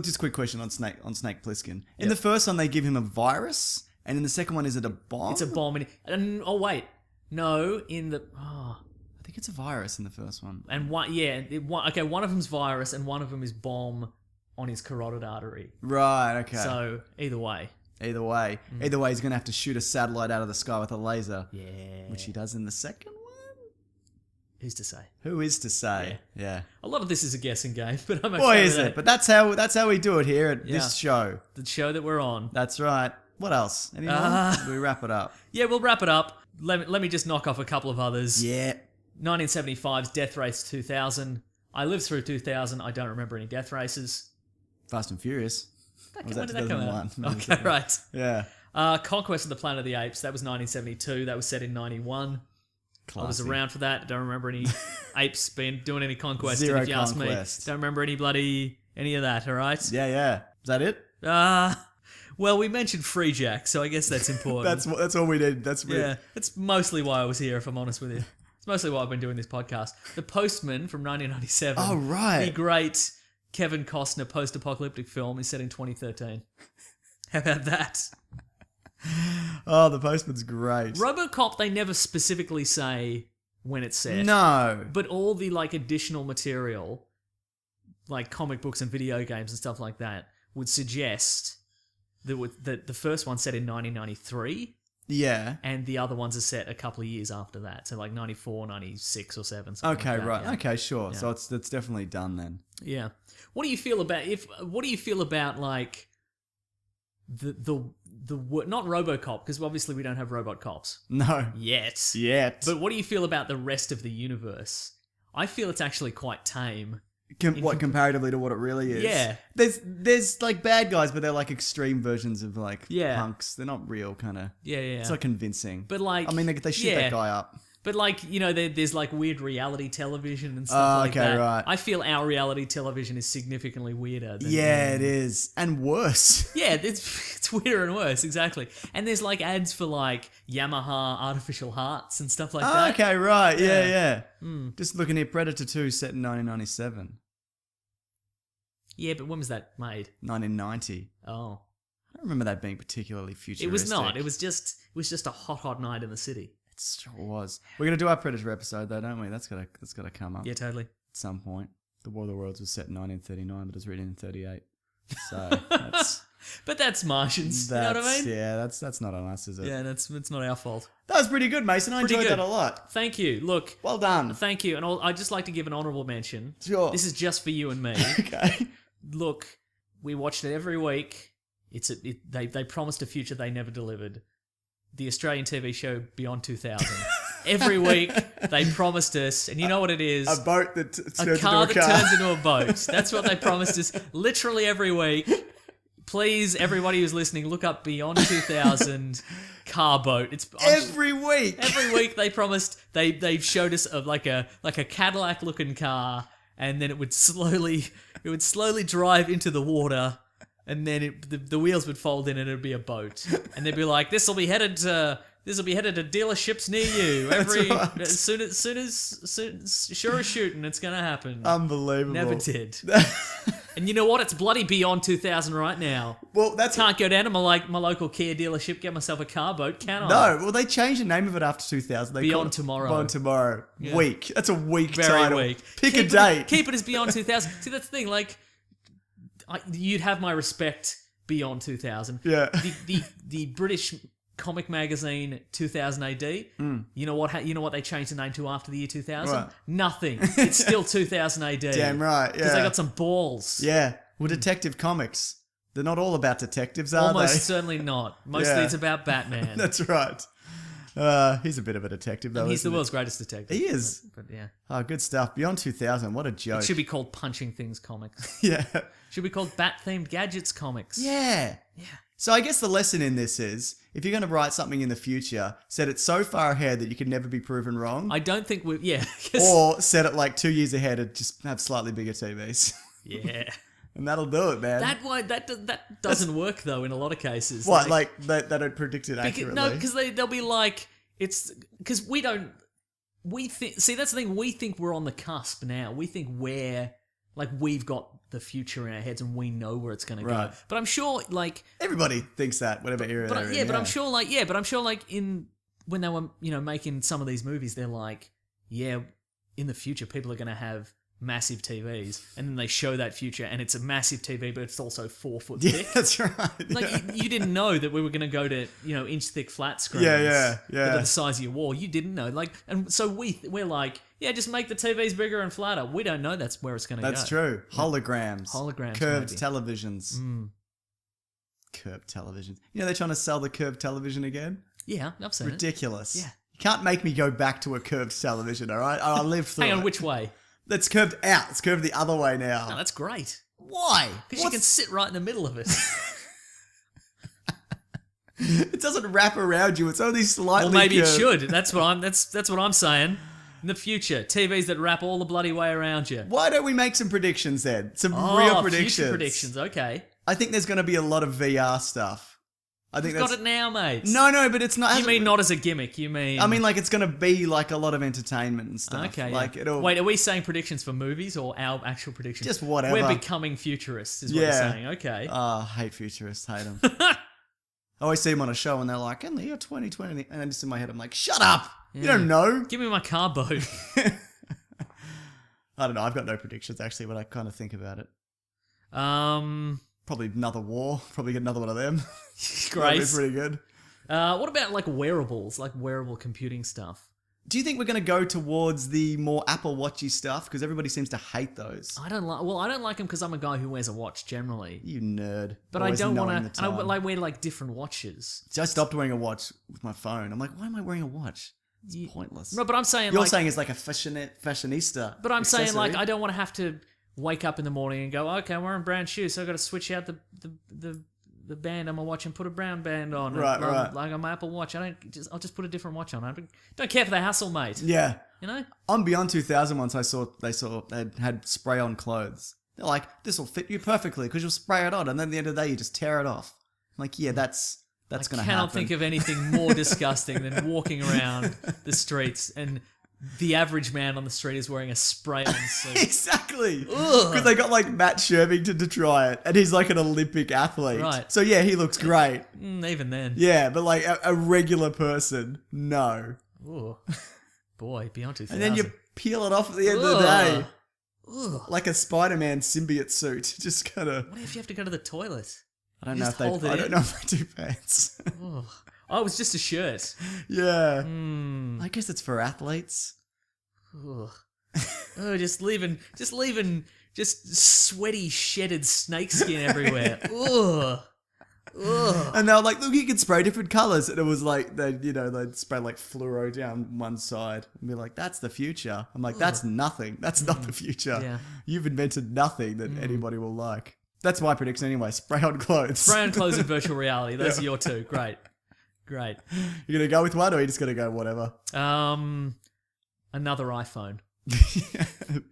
just a quick question on Snake Plissken. In the first one, they give him a virus, and in the second one, is it a bomb? It's a bomb. Oh wait, no. I think it's a virus in the first one. And one of them's virus and one of them is bomb on his carotid artery. Right. Okay. So either way. Either way, he's gonna have to shoot a satellite out of the sky with a laser, Yeah. which he does in the second one. Who's to say? Who is to say? Yeah. A lot of this is a guessing game, but I'm okay Boy, with is that. it? But that's how we do it here at Yeah. this show. The show that we're on. That's right. What else? Any more? Or do we wrap it up? Yeah, we'll wrap it up. Let me just knock off a couple of others. Yeah. 1975's Death Race 2000. I lived through 2000. I don't remember any death races. Fast and Furious. Or was When did that come out? 2001? Okay, right. Yeah. Conquest of the Planet of the Apes. That was 1972. That was set in 91. I was Classic. around for that. Don't remember any apes doing any conquest. Zero if you ask me. conquest. Don't remember any of that. All right. Yeah, yeah. Is that it? Well, we mentioned Free Jack, so I guess that's important. That's all we did. That's yeah. That's mostly why I was here, if I'm honest with you. It's mostly why I've been doing this podcast. The Postman from 1997. Oh, right. The great Kevin Costner post-apocalyptic film is set in 2013. How about that? Oh, The Postman's great. RoboCop, they never specifically say when it's set. No. But all the like additional material, like comic books and video games and stuff like that, would suggest that the first one's set in 1993 Yeah. and the other ones are set a couple of years after that. So like 94, 96 or 7. Something Okay, like that, right. yeah. Okay, sure. So it's definitely done then. Yeah. What do you feel about like the not RoboCop, because obviously we don't have robot cops No. yet. Yet. But what do you feel about the rest of the universe? I feel it's actually quite tame. Comparatively to what it really is? Yeah. There's like bad guys, but they're like extreme versions of like Yeah. punks. They're not real, kind of. Yeah. It's not convincing. But like, I mean, they shoot that guy up. But like, there's like weird reality televition and stuff like okay, that. right. I feel our reality television is significantly weirder. Than, Yeah, it is, and worse. Yeah, it's weirder and worse, exactly. And there's like ads for like Yamaha artificial hearts and stuff like that. Okay, right. Yeah, Yeah. yeah. Just looking here, Predator 2 set in 1997, Yeah, but when was that made? 1990. Oh, I don't remember that being particularly futuristic. it was not. It was just a hot night in the city. It sure was. We're gonna do our Predator episode though, don't we? That's gotta come up Yeah, totally. at some point. The War of the Worlds was set in 1939, but it was written in 38. So that's But that's Martians. You know what I mean? yeah, that's not on us, is it? Yeah, it's not our fault. That was pretty good, Mason. I Pretty enjoyed good. that a lot. Thank you. Look, Well done. thank you. And I'd just like to give an honourable mention. Sure. This is just for you and me. Okay. Look, we watched it every week. They promised a future they never delivered. The Australian TV show Beyond 2000. Every week they promised us, and you know what it is? A boat that A car that turns into a boat. That's what they promised us literally every week. Please, everybody who's listening, look up Beyond 2000 car boat. It's every week. every week they promised they showed us like a Cadillac looking car, and then it would slowly drive into the water, and then the wheels would fold in and it'd be a boat, and they'd be like, this will be headed to This will be headed to dealerships near you. right. As soon as sure as shooting, it's gonna happen. Unbelievable. Never did. And you know what? It's bloody beyond 2000 right now. Well, that's Can't go down to my local Kia dealership, get myself a car boat, can I? no. Well, they changed the name of it after 2000. They Beyond called it Tomorrow. Beyond Tomorrow. Yeah. Weak. That's a weak Very title. weak. Pick Keep a date. Keep it as beyond 2000. See, that's the thing. Like, you'd have my respect beyond 2000. Yeah. The British comic magazine 2000 AD. You know what? You know what they changed the name to after the year 2000? Right. Nothing. It's still 2000 AD. Damn right. Because Yeah. they got some balls. Yeah. Well, Detective Comics. They're not all about detectives, are Almost they? certainly not. Mostly Yeah. it's about Batman. That's right. He's a bit of a detective, though. He's the isn't world's greatest detective. He is. But yeah. Oh, good stuff. Beyond 2000. What a joke. It should be called Punching Things Comics. Yeah. Should be called Bat-themed Gadgets Comics. Yeah. Yeah. So I guess the lesson in this is, if you're going to write something in the future, set it so far ahead that you can never be proven wrong, I don't think we... Yeah. 'cause- or set it like 2 years ahead and just have slightly bigger TVs. yeah. And that'll do it, man. That doesn't work, though, in a lot of cases. What, like they don't predict it accurately? No, because they'll be like... It's... Because we don't... We think... See, that's the thing. We think we're on the cusp now. We think we've got the future in our heads and we know where it's going to Right. go. But I'm sure, like... Everybody thinks that, whatever era But they're yeah, in. but I'm sure, like when they were, making some of these movies, they're like, yeah, in the future, people are going to have massive TVs, and then they show that future, and it's a massive TV, but it's also 4 foot Yeah, thick. that's right. Like yeah. you didn't know that we were going to go to inch thick flat screens. Yeah. That are the size of your wall. You didn't know. Like, and so we're like, yeah, just make the TVs bigger and flatter. We don't know that's where it's going to go. That's true. Holograms. Holograms, Curved maybe. televisions. Curved televisions. You know they're trying to sell the curved television again? Yeah, I've seen it. Ridiculous. Yeah. You can't make me go back to a curved television, all right? I lived through Hang on, it. which way? That's curved out. It's curved the other way now. No, that's great. Why? Because you can sit right in the middle of it. It doesn't wrap around you. It's only slightly Well, maybe it curved. should. That's what I'm saying. In the future, TVs that wrap all the bloody way around you. Why don't we make some predictions then? Some real predictions. Future predictions. Okay, I think there's going to be a lot of VR stuff. I think you've that's... got it now, mate. No, but it's not... You mean not as a gimmick? You mean? I mean, like, it's going to be, like, a lot of entertainment and stuff. okay. Like, Yeah. it'll... Wait, are we saying predictions for movies or our actual predictions? Just whatever. We're becoming futurists, is what you're saying. Okay. I hate futurists. Hate them. I always see them on a show and they're like, in the year 2020. And then just in my head, I'm like, shut up. You don't know. Give me my car boat. I don't know. I've got no predictions, actually, when I kind of think about it. Probably another war. Probably get another one of them. That'd be Great. pretty good. What about like wearables, like wearable computing stuff? Do you think we're going to go towards the more Apple Watchy stuff? Because everybody seems to hate those. I don't like them because I'm a guy who wears a watch generally. You nerd. But Always I don't knowing want the to. And I time. like wear like different watches. I stopped wearing a watch with my phone. I'm like, why am I wearing a watch? It's pointless. No, but I'm saying You're like, saying it's like a fashionista. but I'm saying like accessory? I don't want to have to wake up in the morning and go, okay, I'm wearing brown shoes, so I got to switch out the band on my watch and put a brown band on. Right, and, right. Like on my Apple Watch, I'll just put a different watch on. I don't care for the hassle, mate. Yeah. You know? On Beyond 2000 once they had spray on clothes. They're like, this will fit you perfectly because you'll spray it on and then at the end of the day you just tear it off. I'm like, yeah, that's going to I happen. cannot think of anything more disgusting than walking around the streets and the average man on the street is wearing a spray-on suit. Exactly. Because they got like Matt Shervington to try it and he's like an Olympic athlete. Right. So yeah, he looks great. Even then. Yeah, but like a regular person, no. Ooh. Boy, Beyond 2000. And then you peel it off at the end of the day. Ugh. Like a Spider-Man symbiote suit. Just kind of... What if you have to go to the toilet? I don't You know just if hold it I don't in? know if they do pants. Oh, it was just a shirt. Yeah. Hmm. I guess it's for athletes. Ugh. Oh, just leaving just sweaty, shedded snakeskin everywhere. Ugh. Ugh. And they were like, look, you can spray different colours. And it was like, they'd spray like fluoro down one side and be like, that's the future. I'm like, that's nothing. That's not the future. Yeah. You've invented nothing that anybody will like. That's my prediction anyway. Spray on clothes. Spray on clothes in virtual reality. Those are your two. Great. You're going to go with one or are you just going to go whatever? Another iPhone.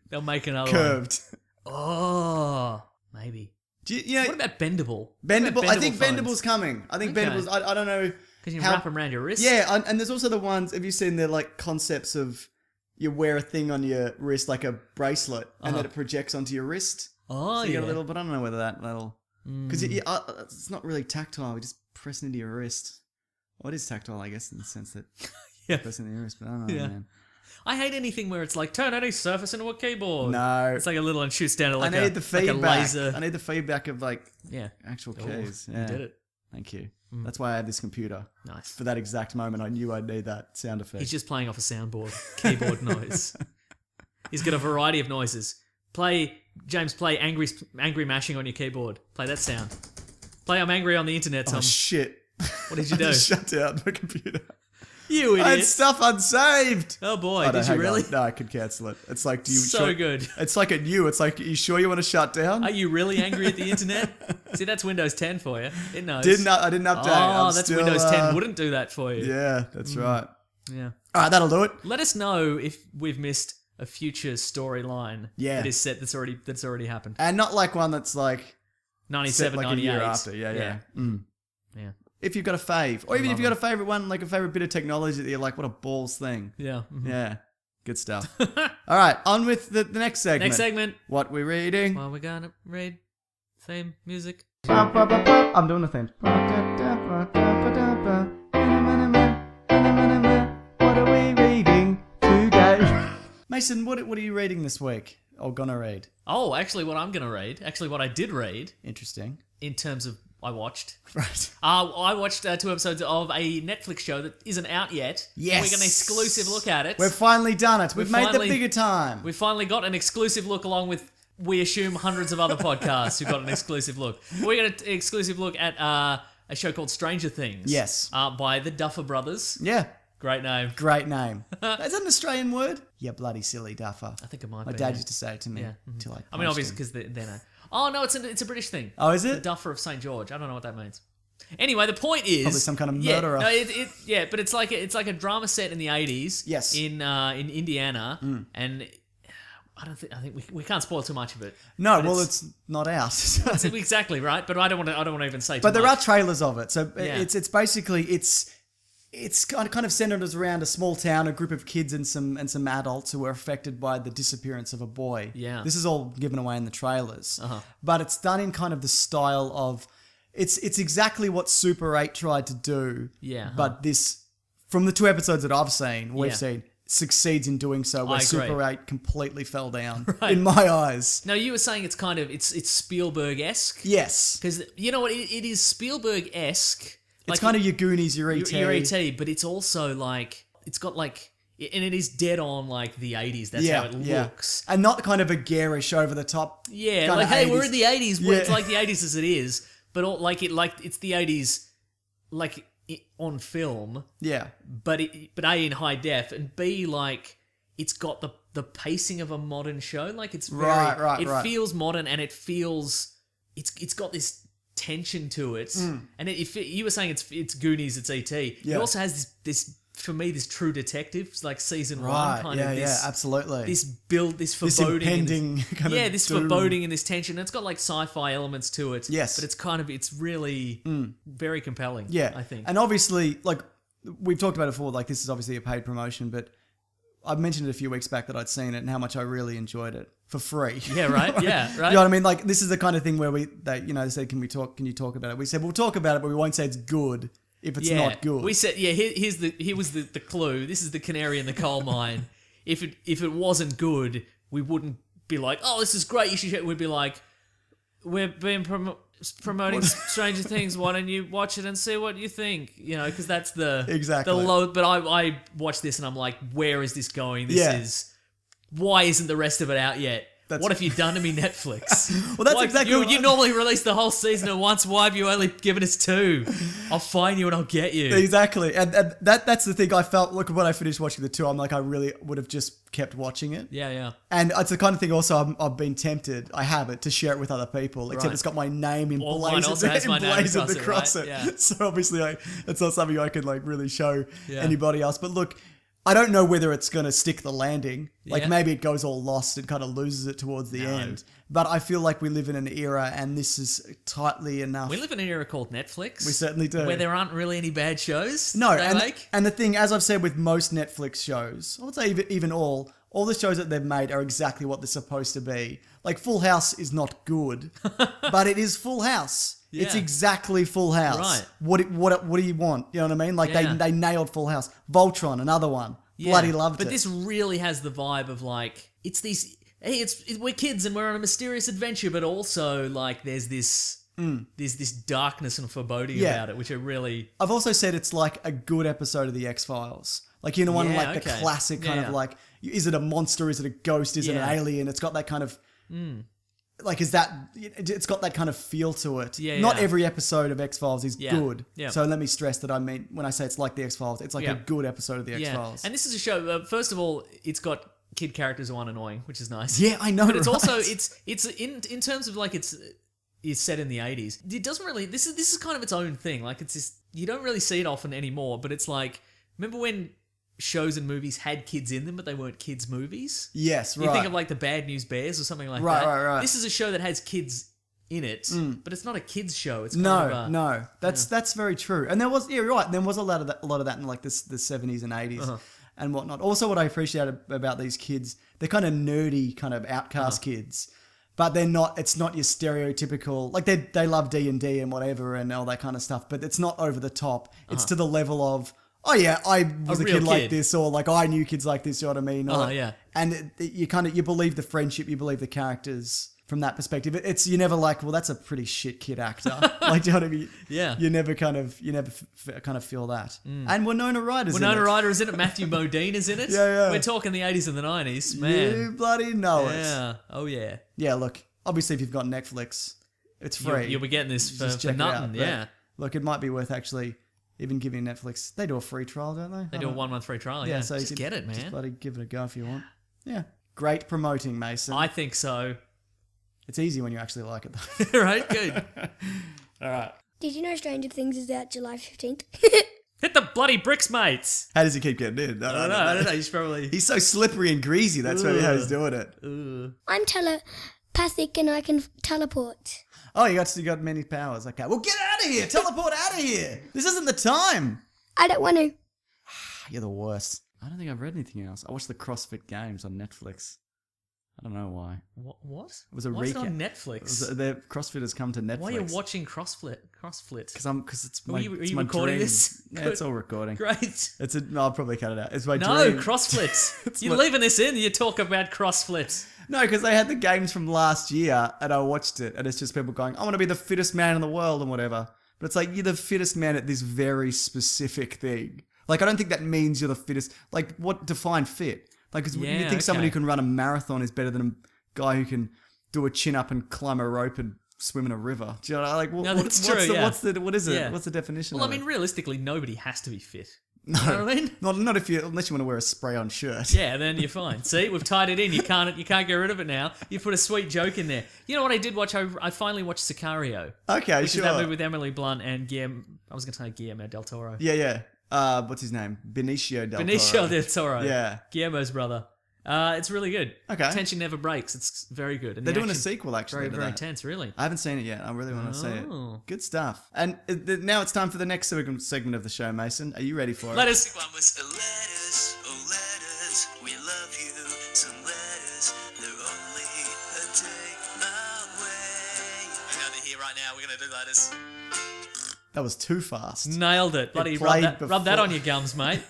They'll make another Curved. one. Oh, maybe. Do you know, What about bendable? Bendable. What about I think phones? Bendable's coming. I think Okay. Bendable's, I don't know. Because you wrap them around your wrist. Yeah, and there's also the ones. Have you seen the like concepts of you wear a thing on your wrist like a bracelet, and then it projects onto your wrist? Oh, So you yeah. get a little, but I don't know whether that'll because it's not really tactile. You just press it into your wrist. Well, it is tactile, I guess, in the sense that Yeah. press it into your wrist. But I don't know, Yeah. man. I hate anything where it's like, turn any surface into a keyboard. No, It's like a little and shoots down to like I need a the feedback. Like a laser. I need the feedback of like Yeah. actual Ooh, keys. You Yeah, did it. Thank you. That's why I have this computer. Nice. For that exact moment, I knew I'd need that sound effect. He's just playing off a soundboard. Keyboard noise. He's got a variety of noises. Play angry mashing on your keyboard. Play that sound. Play I'm angry on the internet, Tom. Oh shit! What did you I do? just shut down my computer. You I had idiot. stuff unsaved. Oh boy, Oh, no, did you hang really? on. No, I could cancel it. It's like, do you? So good. It's like at you. It's like, are you sure you want to shut down? Are you really angry at the internet? See, that's Windows 10 for you. It knows. I didn't update. Oh, I'm that's still, Windows 10 wouldn't do that for you. Yeah, that's right. Yeah. All right, that'll do it. Let us know if we've missed a future storyline Yeah. that is set that's already happened. And not like one that's like set 97, like 98. a year after. Yeah. Yeah. If you've got a fave, or even if you've got a favorite one, like a favorite bit of technology that you're like, what a balls thing. Yeah. Mhm. Yeah, good stuff. All right, on with the next segment. Next segment. What we're reading. Well, we're gonna read theme music. I'm doing the theme. What are we reading today? Mason, what are you reading this week? Or gonna read? Oh, actually, what I'm gonna read. Actually, what I did read Interesting. in terms of I watched. Right. I watched 2 episodes of a Netflix show that isn't out yet. Yes. We got an exclusive look at it. We've finally done it. We've made the finally- bigger time. We finally got an exclusive look along with, we assume, hundreds of other podcasts who got an exclusive look. We got an exclusive look at a show called Stranger Things. Yes. By the Duffer Brothers. Yeah. Great name. Great name. Is that an Australian word? Yeah, bloody silly duffer. I think it might My be. dad yeah. used to say it to me. Yeah. Till I mean, punched obviously, him. because they're no. Oh, no, it's a British thing. Oh, is The it? Duffer of St. George. I don't know what that means. Anyway, the point is Probably some kind of yeah, murderer. no, but it's like a drama set in the 80s. Yes. In Indiana, and I think we can't spoil too much of it. No, But well, it's not out. exactly right. But I don't want to even say. But too there much. are trailers of it. So Yeah. it's basically it's kind of centered around a small town, a group of kids and some adults who were affected by the disappearance of a boy. Yeah. This is all given away in the trailers. Uh-huh. But it's done in kind of the style of it's exactly what Super 8 tried to do. Yeah. But this from the 2 episodes that I've seen, we've Yeah. seen succeeds in doing so where I agree. Super 8 completely fell down Right. in my eyes. No, you were saying it's kind of it's Spielberg-esque. Yes. Because you know what, it is Spielberg-esque. It's kind of your Goonies, your E.T. your ET, but it's also like it's got like, and it is dead on like the 80s. That's how it looks. And not kind of a garish over the top. Yeah, kinda like hey, 80s. we're in the 80s. Yeah. It's like the 80s as it is, but it's the 80s like on film, Yeah. but A, in high def, and B, like it's got the pacing of a modern show. Like it's very, Right, it right. feels modern, and it feels it's got this tension to it. And if you were saying it's Goonies, it's ET. Yeah. It also has this for me, this True Detective, it's like season one Right. kind Yeah, of this. absolutely. This build, this This foreboding, and impending kind of this doom. foreboding and this tension. And it's got like sci-fi elements to it. Yes. but it's really very compelling. Yeah. I think. And obviously, like, we've talked about it before, like, this is obviously a paid promotion, but I mentioned it a few weeks back that I'd seen it and how much I really enjoyed it for free. Yeah, right. Yeah, right. You know what I mean? Like, this is the kind of thing where they said, can you talk about it? We said, we'll talk about it, but we won't say it's good if it's not good. We said, here was the clue. This is the canary in the coal mine. If it wasn't good, we wouldn't be like, oh, this is great. You should check. We'd be like, we're being promoting Stranger Things. Why don't you watch it and see what you think? You know, because that's Exactly. the low. But I watched this and I'm like, where is this going? Yeah. Why isn't the rest of it out yet? That's- What have you done to me, Netflix? Well, that's Why- exactly you, what- you normally release the whole season at once. Why have you only given us 2? I'll find you and I'll get you. Exactly. And that's the thing I felt, look, when I finished watching the 2, I'm like, I really would have just kept watching it. Yeah, yeah. And it's the kind of thing also I've been tempted, I have it, to share it with other people, except Right. it's got my name Well, mine emblazoned, also has my name emblazoned across across it, it. right? Yeah. So obviously it's not something I could like really show Yeah. anybody else. But look, I don't know whether it's going to stick the landing. Like Yeah. maybe it goes all lost and kind of loses it towards the end. But I feel like we live in an era and this is tightly enough. We live in an era called Netflix. We certainly do. Where there aren't really any bad shows. No, they and, make. and the thing, as I've said with most Netflix shows, I would say even all the shows that they've made are exactly what they're supposed to be. Like Full House is not good, but it is Full House. It's Yeah. exactly Full House. Right. What do you want? You know what I mean? Like Yeah. they nailed Full House. Voltron, another one. Bloody loved it. But this really has the vibe of like it's these. Hey, we're kids and we're on a mysterious adventure, but also like there's this darkness and foreboding Yeah. about it, which are really I've also said it's like a good episode of the X-Files. Like, you know, one Yeah, like the okay. classic kind Yeah. of like, is it a monster? Is it a ghost? Is it Yeah. an alien? It's got that kind of, like, it's got that kind of feel to it. Yeah, Not yeah. every episode of X-Files is Yeah, good. yeah. So let me stress that I mean, when I say it's like the X-Files, it's like Yeah. a good episode of the yeah. X-Files. And this is a show. First of all, it's got kid characters who aren't annoying, which is nice. Yeah, I know, But it's right? also it's in terms of like it's set in the 80s. It doesn't really. This is kind of its own thing. Like it's just you don't really see it often anymore. But it's like remember when shows and movies had kids in them, but they weren't kids' movies. Yes, right. You think of like the Bad News Bears or something like Right, that. right. This is a show that has kids in it, but it's not a kids show. It's kind No, of a, no, that's very true. And there was, you're right. There was a lot of that in like the 70s and 80s Uh-huh. and whatnot. Also, what I appreciate about these kids, they're kind of nerdy, kind of outcast Uh-huh. kids, but they're not. It's not your stereotypical like they love D&D and whatever and all that kind of stuff. But it's not over the top. It's to the level of, oh yeah, I was a real kid like kid. this, or like I knew kids like this. You know what I mean? Or, yeah. And you believe the friendship, you believe the characters. From that perspective, it's you're never like, well, that's a pretty shit kid actor. Like, do you know what I mean? Yeah. You never kind of feel that. And Winona Ryder's in Winona it. Ryder is in it. Matthew Modine is in it. Yeah, yeah. We're talking the 80s and the 90s, man. You bloody know it. Yeah. Oh yeah. Yeah, look, obviously if you've got Netflix, it's free. You'll be getting this for Just check it nothing. out. But, Yeah. Look, it might be worth actually even giving Netflix. They do a free trial, don't they? They do a 1 month free trial. Yeah. so you just can get it, Just man. bloody give it a go if you want. Yeah. Great promoting, Mason. I think so. It's easy when you actually like it, though. Right. Good. All right. Did you know Stranger Things is out July 15th? Hit the bloody bricks, mates. How does he keep getting in? I don't know. He's probably. He's so slippery and greasy. That's how he's doing it. I'm telepathic and I can teleport. Oh, you got many powers. Okay. Well, get out of here. Teleport out of here. This isn't the time. I don't want to. You're the worst. I don't think I've read anything else. I watched the CrossFit Games on Netflix. I don't know why. What? It was a Why is it recap. on Netflix? The CrossFitters come to Netflix. Why are you watching CrossFit? Because it's my. Are you it's my recording dream. this? Yeah, Good. it's all recording. Great. No, I'll probably cut it out. It's my No, dream. CrossFit. You're leaving this in. You talk about CrossFit. No, because they had the games from last year and I watched it and it's just people going, I want to be the fittest man in the world and whatever. But it's like, you're the fittest man at this very specific thing. Like, I don't think that means you're the fittest. Like, what define fit? Like, 'cause you Yeah, think somebody who okay. can run a marathon is better than a guy who can do a chin up and climb a rope and swim in a river. Do you know, like, No, that's true, yeah. what is it? Yeah. What's the definition Well, I of mean, it? realistically, nobody has to be fit. No, You know what I mean? not unless you want to wear a spray-on shirt. Yeah, then you're fine. See, we've tied it in. You can't get rid of it now. You put a sweet joke in there. You know what I did watch? I finally watched Sicario, Okay, which sure. is that movie with Emily Blunt and Guillermo. I was going to say Guillermo del Toro. Yeah. What's his name? Benicio del Benicio Toro. del Toro. Yeah. Guillermo's brother. It's really good. Okay. Tension never breaks. It's very good. And They're the doing a action- sequel, actually. Very, to very that. tense, really. I haven't seen it yet. I really want to see it. Oh. Good stuff. And now it's time for the next segment of the show, Mason. Are you ready for it? Let us. One was letters, oh letters, we love you. Some letters, they're only a day away. I know they're here right now. We're gonna do letters. That was too fast. Nailed it. Bloody played rub that before. on your gums, mate.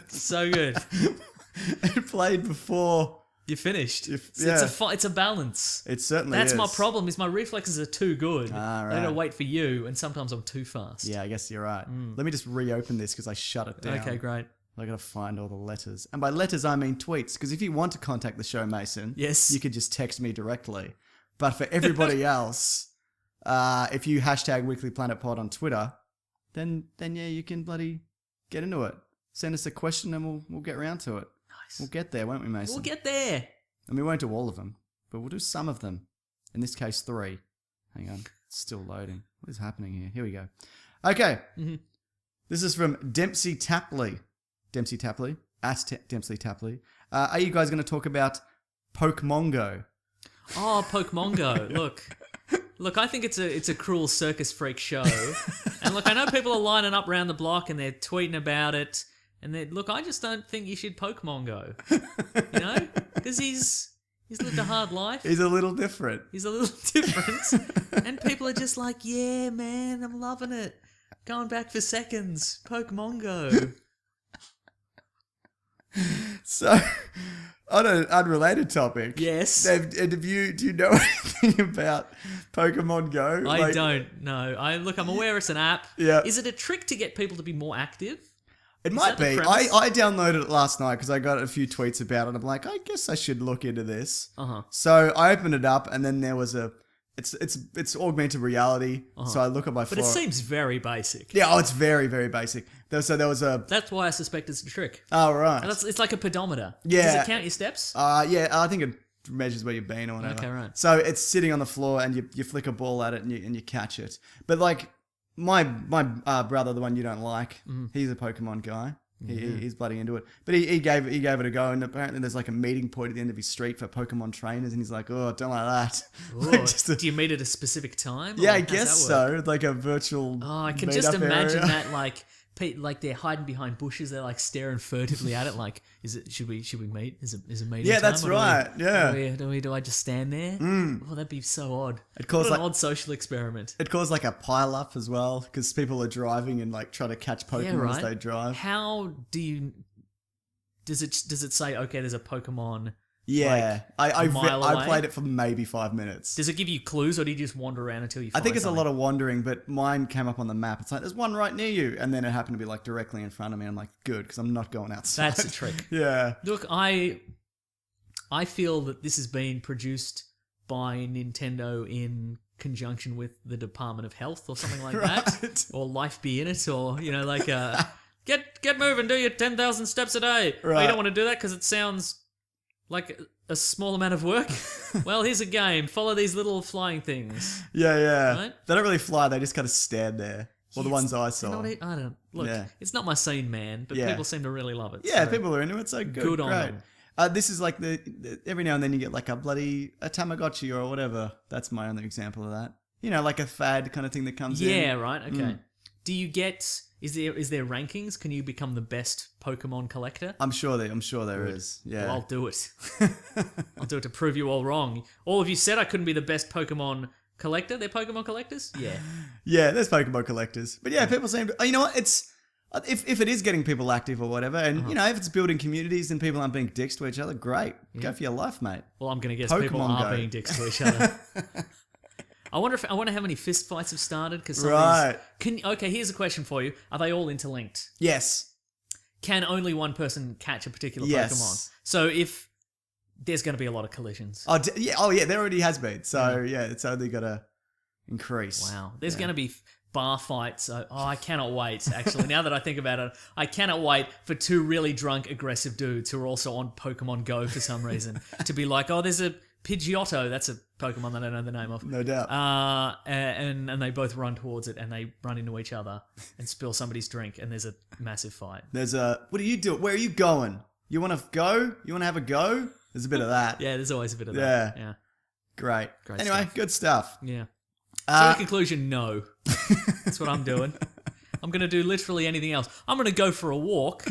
So good. It played before. You're finished. yeah. It's a balance. It certainly That's is. my problem. Is my reflexes are too good. Ah, I gotta right. wait for you, and sometimes I'm too fast. Yeah, I guess you're right. Let me just reopen this because I shut it down. Okay, great. I gotta find all the letters. And by letters, I mean tweets. Because if you want to contact the show, Mason, Yes. you could just text me directly. But for everybody else, if you hashtag Weekly Planet Pod on Twitter, then yeah, you can bloody get into it. Send us a question and we'll get around to it. Nice. We'll get there, won't we, Mason? We'll get there. And we won't do all of them, but we'll do some of them. In this case, 3. Hang on, it's still loading. What is happening here? Here we go. Okay. Mhm. This is from Dempsey Tapley. Dempsey Tapley Dempsey Tapley. Are you guys going to talk about Pokemongo? Oh, Pokemongo. Look, I think it's a cruel circus freak show. And look, I know people are lining up around the block and they're tweeting about it. And look, I just don't think you should Pokemongo. You know? Because he's lived a hard life. He's a little different. He's a little different. And people are just like, yeah, man, I'm loving it. Going back for seconds. Pokemongo. So, on an unrelated topic. Yes. Dave, do you know anything about Pokemon Go? I don't know. I'm aware it's an app. Yeah. Is it a trick to get people to be more active? It might that the be. premise? I downloaded it last night because I got a few tweets about it. I'm like, I guess I should look into this. Uh-huh. So I opened it up, and then there was it's augmented reality. So I look at my But phone. it seems very basic. Yeah, it's very, very basic. So there was a. That's why I suspect it's a trick. Oh, right. It's like a pedometer. Yeah. Does it count your steps? Yeah, I think it measures where you've been or whatever. Okay, right. So it's sitting on the floor, and you flick a ball at it, and you catch it. But like my brother, the one you don't like, he's a Pokemon guy. He's bloody into it. But he gave it a go, and apparently there's like a meeting point at the end of his street for Pokemon trainers, and he's like, oh, don't like that. Ooh, Like, just a- do you meet at a specific time? yeah, or I how's guess that work? so. Like a virtual. Oh, I can just meetup imagine area. that, like they're hiding behind bushes. They're like staring furtively at it. Like, should we meet? Is it meeting? Yeah, time, that's or do we- right, yeah. Do I just stand there? Oh, that'd be so odd. It caused What an like- odd social experiment. It caused like a pile up as well because people are driving and like trying to catch Pokemon Yeah, right. as they drive. How do you? Does it say, okay, there's a Pokemon? Yeah, I mile away? played it for maybe 5 minutes. Does it give you clues, or do you just wander around until you I find think it's something? a lot of wandering, but mine came up on the map. It's like, there's one right near you. And then it happened to be like directly in front of me. I'm like, good, because I'm not going outside. That's a trick. Yeah. Look, I feel that this has been produced by Nintendo in conjunction with the Department of Health or something like that, Right. or Life Be In It, or like get moving, do your 10,000 steps a day. Oh, Right. you don't want to do that because it sounds like a small amount of work. Well, here's a game. Follow these little flying things. Yeah. Right? They don't really fly. They just kind of stand there. Well, the ones I You saw. know what I don't look. Yeah. It's not my scene, man, but Yeah. people seem to really love it. Yeah, so- people are into it. So good. Good on great. them. This is like the every now and then you get like a Tamagotchi or whatever. That's my only example of that. Like a fad kind of thing that comes in. Yeah, right. Okay. Do you get? Is there rankings? Can you become the best Pokemon collector? I'm sure there is. Yeah. Well, I'll do it. I'll do it to prove you all wrong. All of you said I couldn't be the best Pokemon collector. They're Pokemon collectors? Yeah. Yeah, there's Pokemon collectors. But yeah, people seem to... You know what? It's... If it is getting people active or whatever, and, if it's building communities and people aren't being dicks to each other, great. Go for your life, mate. Well, I'm going to guess people Pokemon are Go. being dicks to each other. I wonder how many fist fights have started. Cause some Right. Of these, okay, here's a question for you. Are they all interlinked? Yes. Can only one person catch a particular Yes. Pokemon? So if there's going to be a lot of collisions. Oh, yeah, there already has been. So, yeah, it's only got to increase. Wow. There's going to be bar fights. I cannot wait, actually. Now that I think about it, I cannot wait for two really drunk, aggressive dudes who are also on Pokemon Go for some reason to be like, oh, there's a Pidgeotto. That's a Pokemon that I don't know the name of. No doubt. And they both run towards it and they run into each other and spill somebody's drink and there's a massive fight. There's what are you doing? Where are you going? You want to go? You want to have a go? There's a bit of that. Yeah, there's always a bit of Yeah. that. Yeah. Great. Great Anyway, stuff. good stuff. Yeah. So in conclusion, no. That's what I'm doing. I'm going to do literally anything else. I'm going to go for a walk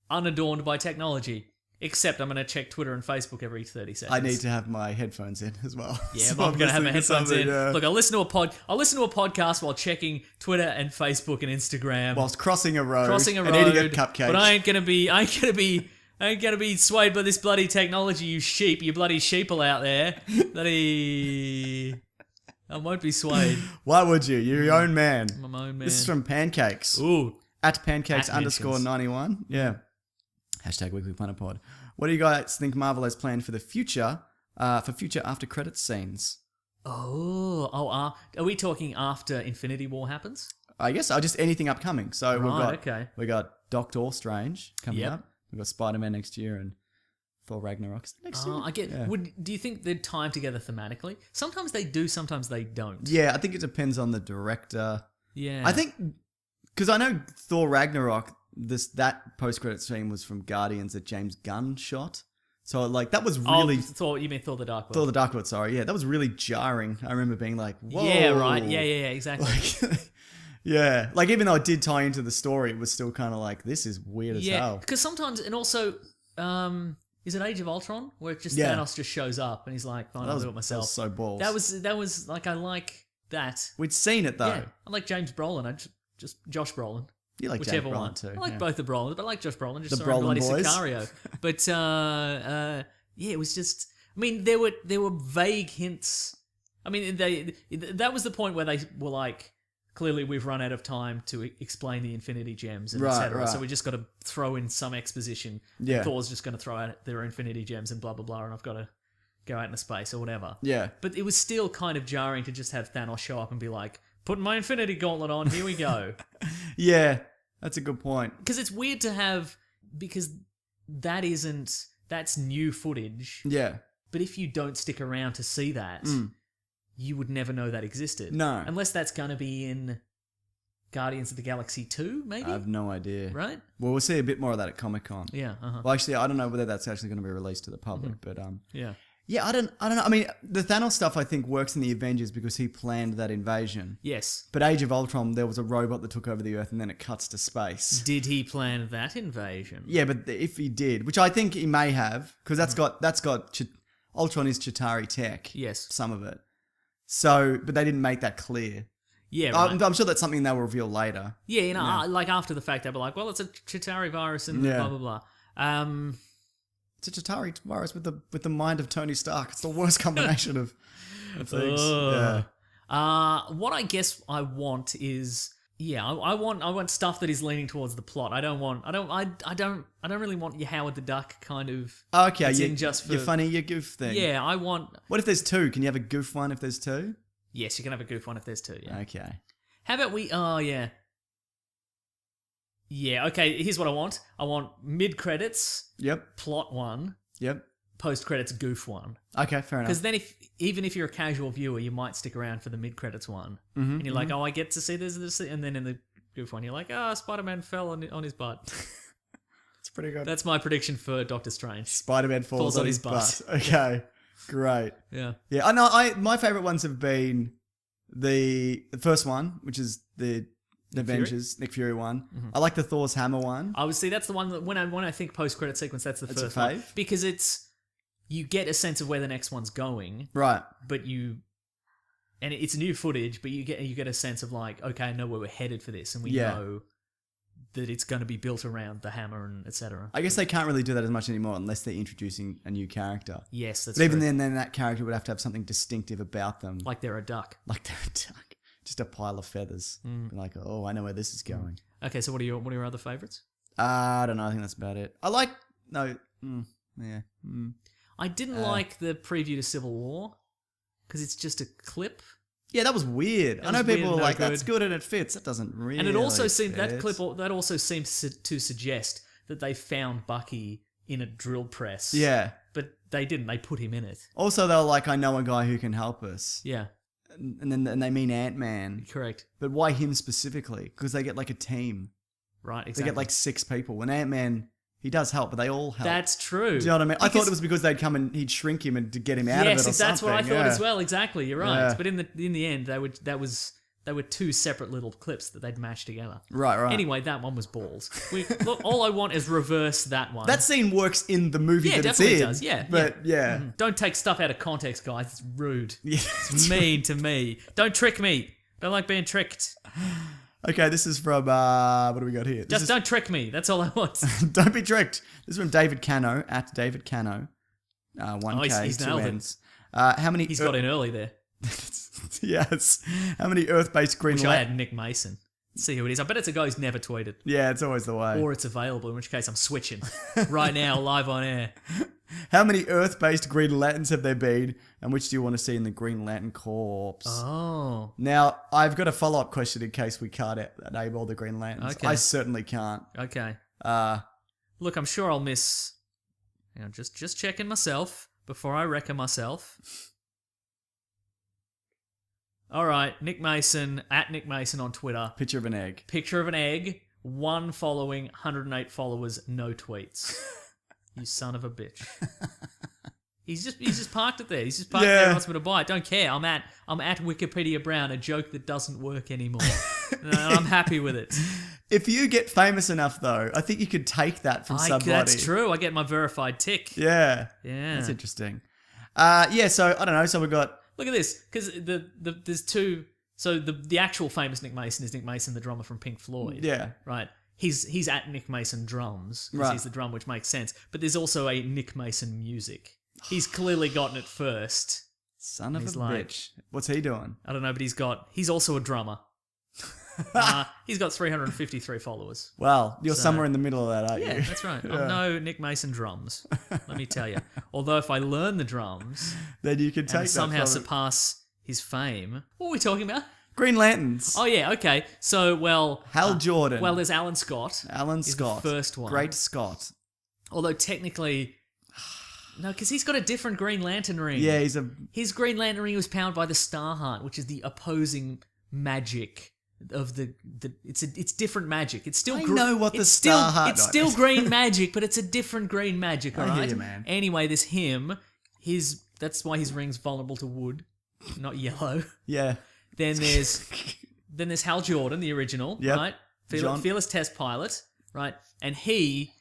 unadorned by technology. Except I'm going to check Twitter and Facebook every 30 seconds. I need to have my headphones in as well. Yeah, So but I'm going to have my listening headphones to in. something, Look, I'll listen to a podcast while checking Twitter and Facebook and Instagram. whilst crossing a road. crossing a and road. eating a cupcake. But I ain't gonna be swayed by this bloody technology, you sheep, you bloody sheeple out there. Bloody, I won't be swayed. Why would you? You're your own man. I'm my own man. This is from Pancakes. Ooh, At Pancakes At mentions. _91. Yeah. Hashtag Weekly Planet Pod. What do you guys think Marvel has planned for the future, for future after credits scenes? are we talking after Infinity War happens? I guess just anything upcoming. So Right, we got Doctor Strange coming Yep. up. We've got Spider-Man next year and Thor Ragnarok next year. I get. Yeah. Do you think they'd time together thematically? Sometimes they do, sometimes they don't. Yeah, I think it depends on the director. Yeah. I think because I know Thor Ragnarok, that post-credit scene was from Guardians that James Gunn shot. So like that was Oh, really Thor, you mean Thor the Dark World? Thor the Dark World, sorry. Yeah, that was really jarring. I remember being like, whoa. Yeah, right. Yeah, exactly. Like, yeah. Like even though it did tie into the story, it was still kind of like, this is weird as Yeah, hell. because sometimes, and also, is it Age of Ultron where it just Yeah. Thanos just shows up and he's like, "Fine, I'll do it myself." so balls. That was like, I like that. We'd seen it though. Yeah, I like James Brolin. I just Josh Brolin. You like Whichever James Brolin one. too. I like yeah. both the Brolins, but I like Josh Brolin. Just The saw him Brolin bloody boys. Sicario. But yeah, it was just. I mean, there were vague hints. I mean, that was the point where they were like, clearly we've run out of time to explain the Infinity Gems and Right, etc. right. So we just got to throw in some exposition. Yeah. And Thor's just going to throw out their Infinity Gems and blah blah blah, and I've got to go out into space or whatever. Yeah. But it was still kind of jarring to just have Thanos show up and be like, "Putting my Infinity Gauntlet on, here we go." Yeah. That's a good point. Because it's weird to have, because that's new footage. Yeah. But if you don't stick around to see that, you would never know that existed. No. Unless that's going to be in Guardians of the Galaxy 2, maybe? I have no idea. Right? Well, we'll see a bit more of that at Comic-Con. Yeah, uh-huh. Well, actually, I don't know whether that's actually going to be released to the public, but Yeah. yeah, I don't know. I mean, the Thanos stuff I think works in the Avengers because he planned that invasion. Yes. But Age of Ultron, there was a robot that took over the Earth and then it cuts to space. Did he plan that invasion? Yeah, but if he did, which I think he may have, because that's got Ultron is Chitauri tech. Yes. Some of it. So, but they didn't make that clear. Yeah, right. I'm sure that's something they'll reveal later. Yeah, you know, like after the fact, they were like, well, it's a Chitauri virus and Yeah. blah, blah, blah. It's a Chitauri virus with the mind of Tony Stark. It's the worst combination of things. Ugh. Yeah. What I guess I want is, I want stuff that is leaning towards the plot. I don't really want your Howard the Duck kind of. Okay, it's you, in just for, you're funny, you goof thing. Yeah, I want. What if there's two? Can you have a goof one if there's two? Yes, you can have a goof one if there's two. Yeah. Okay. How about we? Oh yeah. Yeah. Okay. Here's what I want. I want mid credits Yep. plot one, Yep. post credits goof one. Okay, fair enough. Because then, even if you're a casual viewer, you might stick around for the mid credits one, and you're like, oh, I get to see this, and then in the goof one, you're like, oh, Spider-Man fell on his butt. It's pretty good. That's my prediction for Doctor Strange. Spider-Man falls on his butt. Okay. Great. Yeah. Yeah, I know. My favorite ones have been the first one, which is the Avengers Nick Fury one. I like the Thor's hammer one. I would see that's the one that when I think post credit sequence, that's the That's first a one fave? because you get a sense of where the next one's going, Right. but and it's new footage, but you get a sense of like, okay, I know where we're headed for this, and we Yeah. know that it's going to be built around the hammer and etc. I guess they can't really do that as much anymore unless they're introducing a new character. Yes, that's But even true. then that character would have to have something distinctive about them. Like they're a duck. Like they're a duck. Just a pile of feathers. Mm. Like, oh, I know where this is going. Okay, so what are your other favorites? I don't know. I think that's about it. I like... No. Yeah. I didn't like the preview to Civil War because it's just a clip. Yeah, that was weird. I was know weird people and are no like, that's good. good and it fits. That doesn't really And it also seemed fit. that also seems to suggest that they found Bucky in a drill press. Yeah. But they didn't. They put him in it. Also, they're like, I know a guy who can help us. Yeah, And they mean Ant-Man. correct. But why him specifically? Because they get like a team. Right, They exactly. get like 6 people. When Ant-Man, he does help, but they all help. That's true. Do you know what I mean? I thought Because- it was because they'd come and he'd shrink him and to get him out of it or Yes, that's what I something. thought Yeah. as well. Exactly, you're right. Yeah. But in the end, they were two separate little clips that they'd mashed together. Right. Anyway, that one was balls. Look, all I want is reverse that one. That scene works in the movie Yeah, that it's definitely in. does, yeah, But yeah. Don't take stuff out of context, guys. It's rude. Yeah. It's mean to me. Don't trick me. Don't like being tricked. Okay, this is from, what do we got here? Just don't trick me. That's all I want. Don't be tricked. This is from David Cano, at David Cano. 1K, he's 2 nailed it. N's. How many... He's got in early there. Yes. How many Earth-based Green Wish I Lantern... had Nick Mason. See who it is. I bet it's a guy who's never tweeted. Yeah, it's always the way. Or it's available, in which case I'm switching. Right now, live on air. How many Earth-based Green Lanterns have there been, and which do you want to see in the Green Lantern Corps? Oh. Now, I've got a follow-up question in case we can't name all the Green Lanterns. Okay. I certainly can't. Okay. Uh, Look, I'm sure I'll miss... You know, just checking myself before I wreck myself. All right, Nick Mason, at Nick Mason on Twitter. picture of an egg. Picture of an egg 1 following, 108 followers, no tweets. You son of a bitch. He's just parked it there. He's just parked it there and wants me to buy it. Don't care. I'm at Wikipedia Brown, a joke that doesn't work anymore. And I'm happy with it. If you get famous enough, though, I think you could take that from somebody. That's true. I get my verified tick. Yeah. Yeah. That's interesting. So I don't know. So we've got... Look at this, because there's two. So the actual famous Nick Mason is Nick Mason, the drummer from Pink Floyd. Yeah. Right. He's at Nick Mason drums because Right. he's the drummer, which makes sense. But there's also a Nick Mason music. He's clearly gotten it first. Son of He's a like- bitch. What's he doing? I don't know, but he's also a drummer. He's got 353 followers. Well, you're So- somewhere in the middle of that, aren't Yeah, you? that's right. I'm no Nick Mason drums, let me tell you. Although if I learn the drums Then you can take and that somehow from him. surpass his fame, what are we talking about? Green Lanterns. Oh yeah, okay. So Hal Jordan. Well, there's Alan Scott. Alan is the Scott. first one. Great Scott. Although technically, no, because he's got a different Green Lantern ring. Yeah, His Green Lantern ring was powered by the Starheart, which is the opposing magic of the it's different magic. It's still I know what the it's still, Starheart It's is. still green magic, but it's a different green magic. All I hear right. you, man. Anyway, there's him. That's why his ring's vulnerable to wood, not yellow. yeah. Then there's Hal Jordan, the original, Yep. right? John. Fearless test pilot, right? And he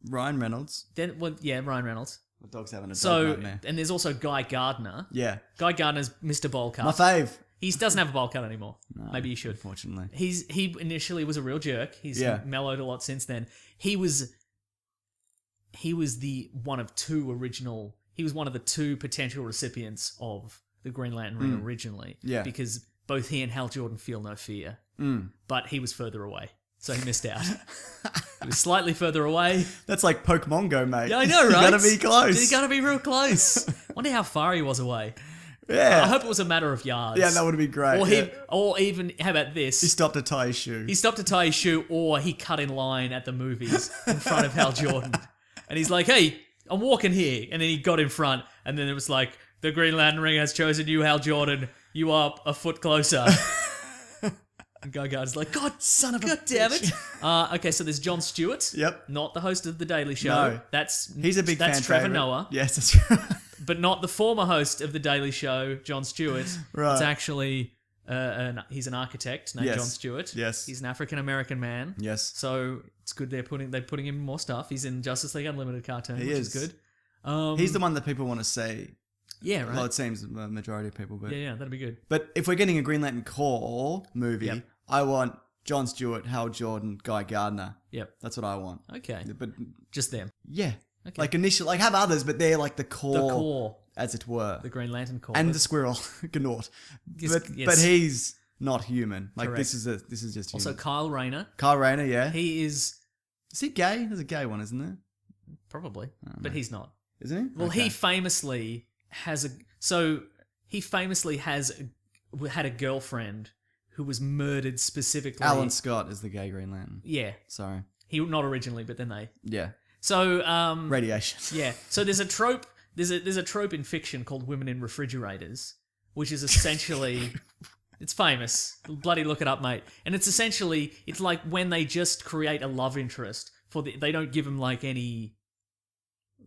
Ryan Reynolds. Ryan Reynolds. My dog's having a dog So nightmare. and there's also Guy Gardner. Yeah. Guy Gardner's Mr. Bowlcut. My fave. He doesn't have a bowl cut anymore. Maybe he should. Unfortunately. He initially was a real jerk. He's Yeah. mellowed a lot since then. He was one of the two potential recipients of the Green Lantern ring originally. Yeah. Because both he and Hal Jordan feel no fear. But he was further away. So he missed out. He was slightly further away. That's like Pokemon Go, mate. Yeah, I know, right? You gotta be close. You gotta be real close. Wonder how far he was away. Yeah. I hope it was a matter of yards. Yeah, that would be great. Or yeah. or even, how about this? He stopped to tie his shoe. He stopped to tie his shoe, or he cut in line at the movies in front of Hal Jordan. And he's like, hey, I'm walking here. And then he got in front, and then it was like, the Green Lantern ring has chosen you, Hal Jordan. You are a foot closer. And Guy Gardner's like, God, Son of a God damn it. bitch. Okay, so there's Jon Stewart. Yep. Not the host of The Daily Show. No. He's a big fan That's Trevor favorite. Noah. Yes, that's right. But not the former host of The Daily Show, Jon Stewart. Right. It's actually, he's an architect named Yes. Jon Stewart. Yes. He's an African-American man. Yes. So it's good they're putting him in more stuff. He's in Justice League Unlimited cartoon, He which is. is good. He's the one that people want to see. Yeah, right. Well, it seems the majority of people, but yeah, that'd be good. but if we're getting a Green Lantern Corps movie, Yep. I want Jon Stewart, Hal Jordan, Guy Gardner. Yep. That's what I want. Okay. But Just them. yeah, Okay. like initial, like have others, but they're like the The core, core. as it were, The Green Lantern Corps. and the squirrel, Gnort. Yes, But yes. but he's not human. Like Correct. this is just Also, human. Kyle Rayner. Kyle Rayner, yeah. He is Is he gay? There's a gay one, isn't there? probably, but he's not. Isn't he? Well, Okay. he famously has had a girlfriend who was murdered specifically. Alan Scott is the gay Green Lantern. Yeah, Sorry. he not originally, but then they. Yeah. So Radiation. yeah. So there's a trope. There's a trope in fiction called women in refrigerators, which is essentially. It's famous. Bloody look it up, mate. And it's essentially, it's like when they just create a love interest they don't give him like any.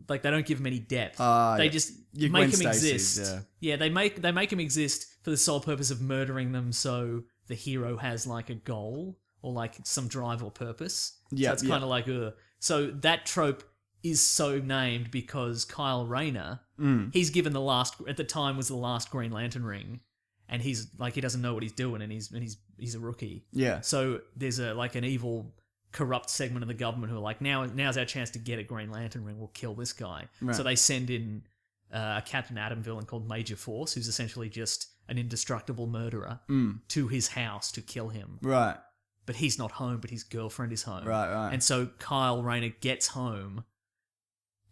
Like they don't give him any depth. They yeah. just Your make Gwen him Stacy's, exist. yeah. They make him exist for the sole purpose of murdering them, so the hero has like a goal or like some drive or purpose. Yeah, so it's yeah. kind of like So that trope is so named because Kyle Rayner, he's given at the time was the last Green Lantern ring, and he's like he doesn't know what he's doing, and he's a rookie. Yeah. So there's an evil, corrupt segment of the government who are like, now's our chance to get a Green Lantern ring. We'll kill this guy. Right. So they send in a Captain Atom villain called Major Force, who's essentially just an indestructible murderer, to his house to kill him. Right. But he's not home, but his girlfriend is home. Right. And so Kyle Rayner gets home,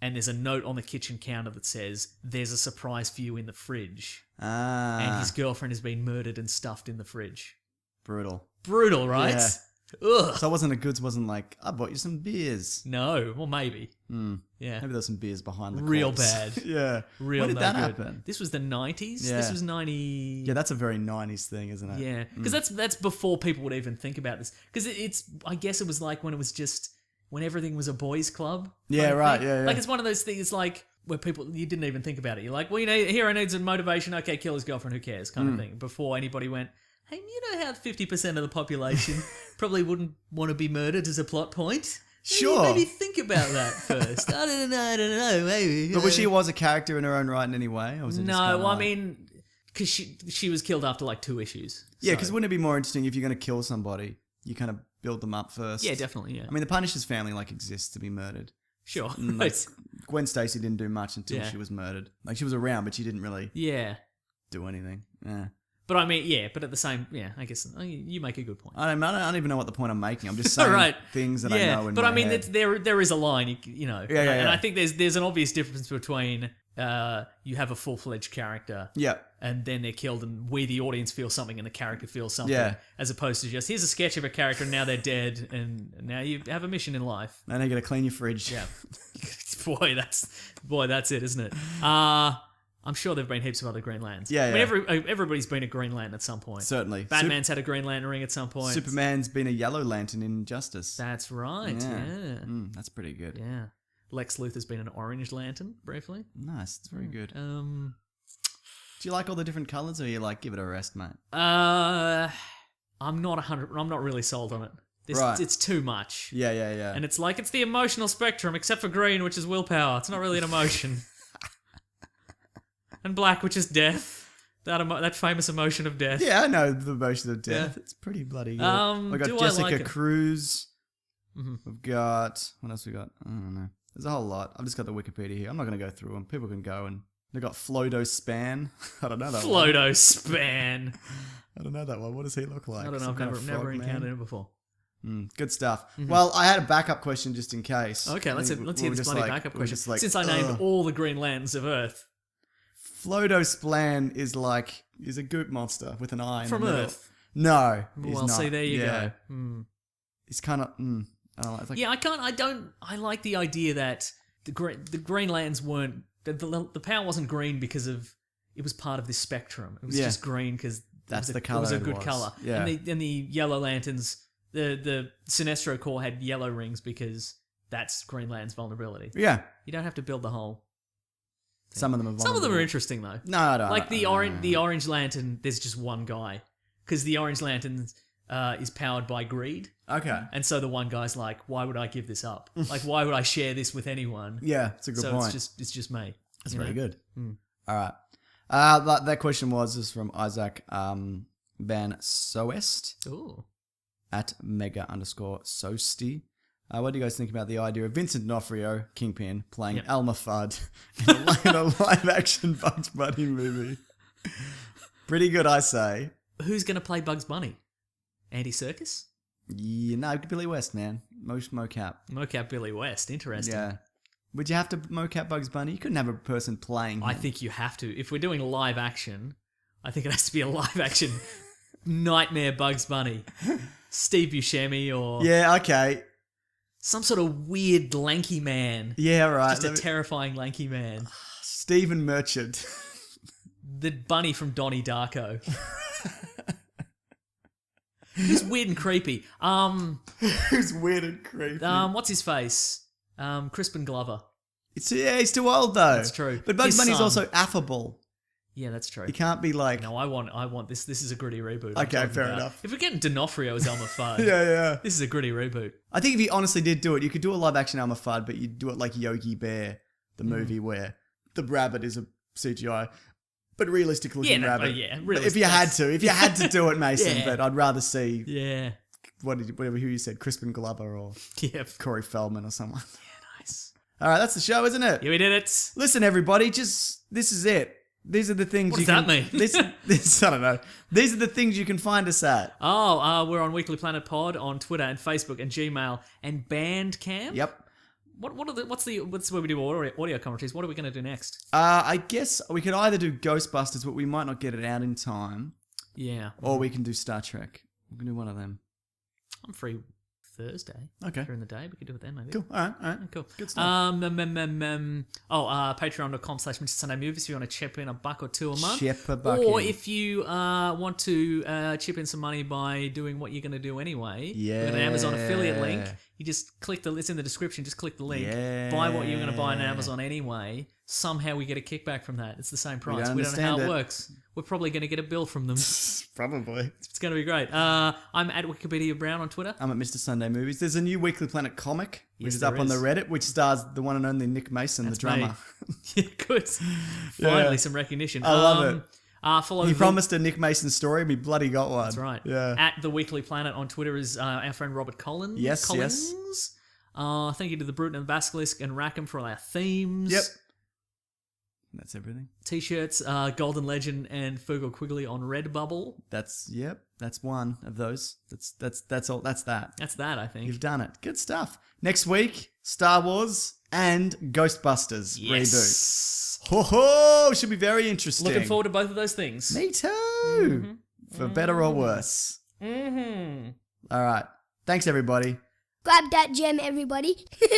and there's a note on the kitchen counter that says, "There's a surprise for you in the fridge." Ah. And his girlfriend has been murdered and stuffed in the fridge. brutal. Brutal, right? Yeah. Ugh. So it wasn't a goods. Wasn't like I bought you some beers. No. Well, maybe. Yeah. Maybe there's some beers behind the Real corpse. bad. Yeah. Real When did no that good. happen? This was the 90s. Yeah. This was 90. Yeah, that's a very 90s thing, isn't it? Yeah, because that's before people would even think about this. Because it's, I guess it was like when it was just when everything was a boys' club. Yeah, kind of right, thing. yeah, yeah. Like it's one of those things like where people you didn't even think about it. You're like, well, hero needs a motivation. Okay, kill his girlfriend. Who cares? Kind of thing. Before anybody went, hey, you know how 50% of the population probably wouldn't want to be murdered as a plot point. Sure. Maybe think about that first. I don't know, maybe. But she was a character in her own right in any way? Or was it just No, kinda well, I like- mean, because she was killed after like 2 issues. Yeah, so- because wouldn't it be more interesting if you're going to kill somebody, you kind of build them up first? Yeah, definitely, yeah. I mean, the Punisher's family, like, exists to be murdered. Sure. Like, Gwen Stacy didn't do much until Yeah. she was murdered. Like, she was around, but she didn't really Yeah. do anything. Yeah. But I mean, yeah, but at the same, yeah, I guess you make a good point. I don't even know what the point I'm making. I'm just saying Right. things that yeah, I know in but my I mean, head. there is a line, you know, Yeah, and yeah. I think there's an obvious difference between you have a full-fledged character Yeah. and then they're killed and we, the audience, feel something and the character feels something, Yeah. as opposed to just, here's a sketch of a character and now they're dead and now you have a mission in life. And you got to clean your fridge. Yeah. boy, that's it, isn't it? I'm sure there've been heaps of other Green Lanterns. Yeah, I mean, yeah. everybody's been a Green Lantern at some point. Certainly. Batman's had a Green Lantern ring at some point. Superman's been a Yellow Lantern in Justice. That's right. Yeah. That's pretty good. Yeah. Lex Luthor's been an Orange Lantern briefly. Nice. It's very good. Um. Do you like all the different colours, or you like give it a rest, mate? I'm not really sold on it. Right. It's too much. Yeah, yeah, yeah. And it's like it's the emotional spectrum, except for green, which is willpower. It's not really an emotion. And black, which is death. That famous emotion of death. yeah, I know the emotion of death. Yeah. It's pretty bloody good. We've got do I Jessica like it? Cruz. Mhm. We've got... What else we got? I don't know. There's a whole lot. I've just got the Wikipedia here. I'm not going to go through them. People can go and... They've got Flodo Span. I don't know that one. Flodo Span. I don't know that one. What does he look like? I don't know. Some I've kind of never frog man? encountered him before. Good stuff. Well, I had a backup question just in case. Okay, let's hear this bloody backup question. Since I named all the Green Lanterns of Earth Flodo Splan is a goop monster with an eye in from the middle. Earth. No, he's Well, not. see, there you Yeah. go. Hmm. He's kind of. I don't know. It's like, Yeah, I like the idea that the Green Lanterns weren't the power wasn't green because of it was part of this spectrum. It was Yeah. just green because That's the It was colour a it good was. color. Yeah. And the Yellow Lanterns, the Sinestro Corps had yellow rings because that's Green Lantern's vulnerability. yeah. You don't have to build the whole. Some of them are. Some of them are vulnerable. interesting though. No, I don't. Like the Orange Lantern, there's just one guy because the Orange Lantern is powered by greed. Okay. And so the one guy's like, why would I give this up? Like, why would I share this with anyone? Yeah, it's a good so point. it's just me. That's you very know? good. All right. That question is from Isaac Van Soest Ooh. at mega_sosty. What do you guys think about the idea of Vincent D'Onofrio, Kingpin, playing Yep. Elmer Fudd in a live-action Bugs Bunny movie? Pretty good, I say. Who's going to play Bugs Bunny? Andy Serkis? Yeah, no, Billy West, man. Most mocap. Mocap Billy West. Interesting. Yeah. Would you have to mocap Bugs Bunny? You couldn't have a person playing him. I think you have to. If we're doing live action, I think it has to be a live action nightmare Bugs Bunny. Steve Buscemi or Yeah, okay. some sort of weird lanky man. Yeah, right. Just a terrifying lanky man. Stephen Merchant. The bunny from Donnie Darko. Who's weird and creepy. Who's weird and creepy. What's his face? Crispin Glover. He's too old though. That's true. But Bugs His Bunny's son. also affable. Yeah, that's true. He can't be like... No, I want this. This is a gritty reboot. I'm Okay, talking fair about. enough. If we're getting D'Onofrio as Elmer Fudd, Yeah. this is a gritty reboot. I think if he honestly did do it, you could do a live action Elmer Fudd, but you'd do it like Yogi Bear, the Mm. movie where the rabbit is a CGI, but realistic looking rabbit. yeah, But if you had to do it, Mason, Yeah. but I'd rather see Yeah, whatever who you said, Crispin Glover or yeah, Corey Feldman or someone. nice. All right, that's the show, isn't it? Yeah, we did it. Listen, everybody, this is it. These are the things What you does can... that mean? This, I don't know. These are the things you can find us at. Oh, we're on Weekly Planet Pod on Twitter and Facebook and Gmail and Bandcamp. Yep. What's where we do audio commentaries? What are we going to do next? I guess we could either do Ghostbusters, but we might not get it out in time, Yeah. or we can do Star Trek. We can do one of them. I'm free Thursday. Okay. During the day. We could do it then, maybe. Cool. All right. Cool. Good stuff. Patreon.com/Mr. Sunday Movies if you want to chip in $1 or $2 a month. Chip a buck Or in. if you want to chip in some money by doing what you're going to do anyway. We've got an Amazon affiliate link. You just click it's in the description, just click the link. Yeah. Buy what you're going to buy on Amazon anyway. Somehow we get a kickback from that. It's the same price. don't We don't know how understand it it. works. We're probably going to get a bill from them. Probably. It's going to be great. I'm at Wikipedia Brown on Twitter. I'm at Mr. Sunday Movies. There's a new Weekly Planet comic, which Yes, is up there on the is. Reddit, which stars the one and only Nick Mason, the drummer. Yeah, good. Finally, some recognition. I love it. Follow He the- promised a Nick Mason story, and he bloody got one. That's right. Yeah. At the Weekly Planet on Twitter is our friend Robert Collins. Yes, Collins. Thank you to the Bruton and Basilisk and Rackham for all our themes. Yep. That's everything. T-shirts, Golden Legend and Fergal Quigley on Redbubble. That's one of those. That's all. That's that. That's that, I think. You've done it. Good stuff. Next week, Star Wars and Ghostbusters reboot. Ho ho! Should be very interesting. Looking forward to both of those things. Me too. For better or worse. Mm-hmm. All right. Thanks, everybody. Grab that gem, everybody.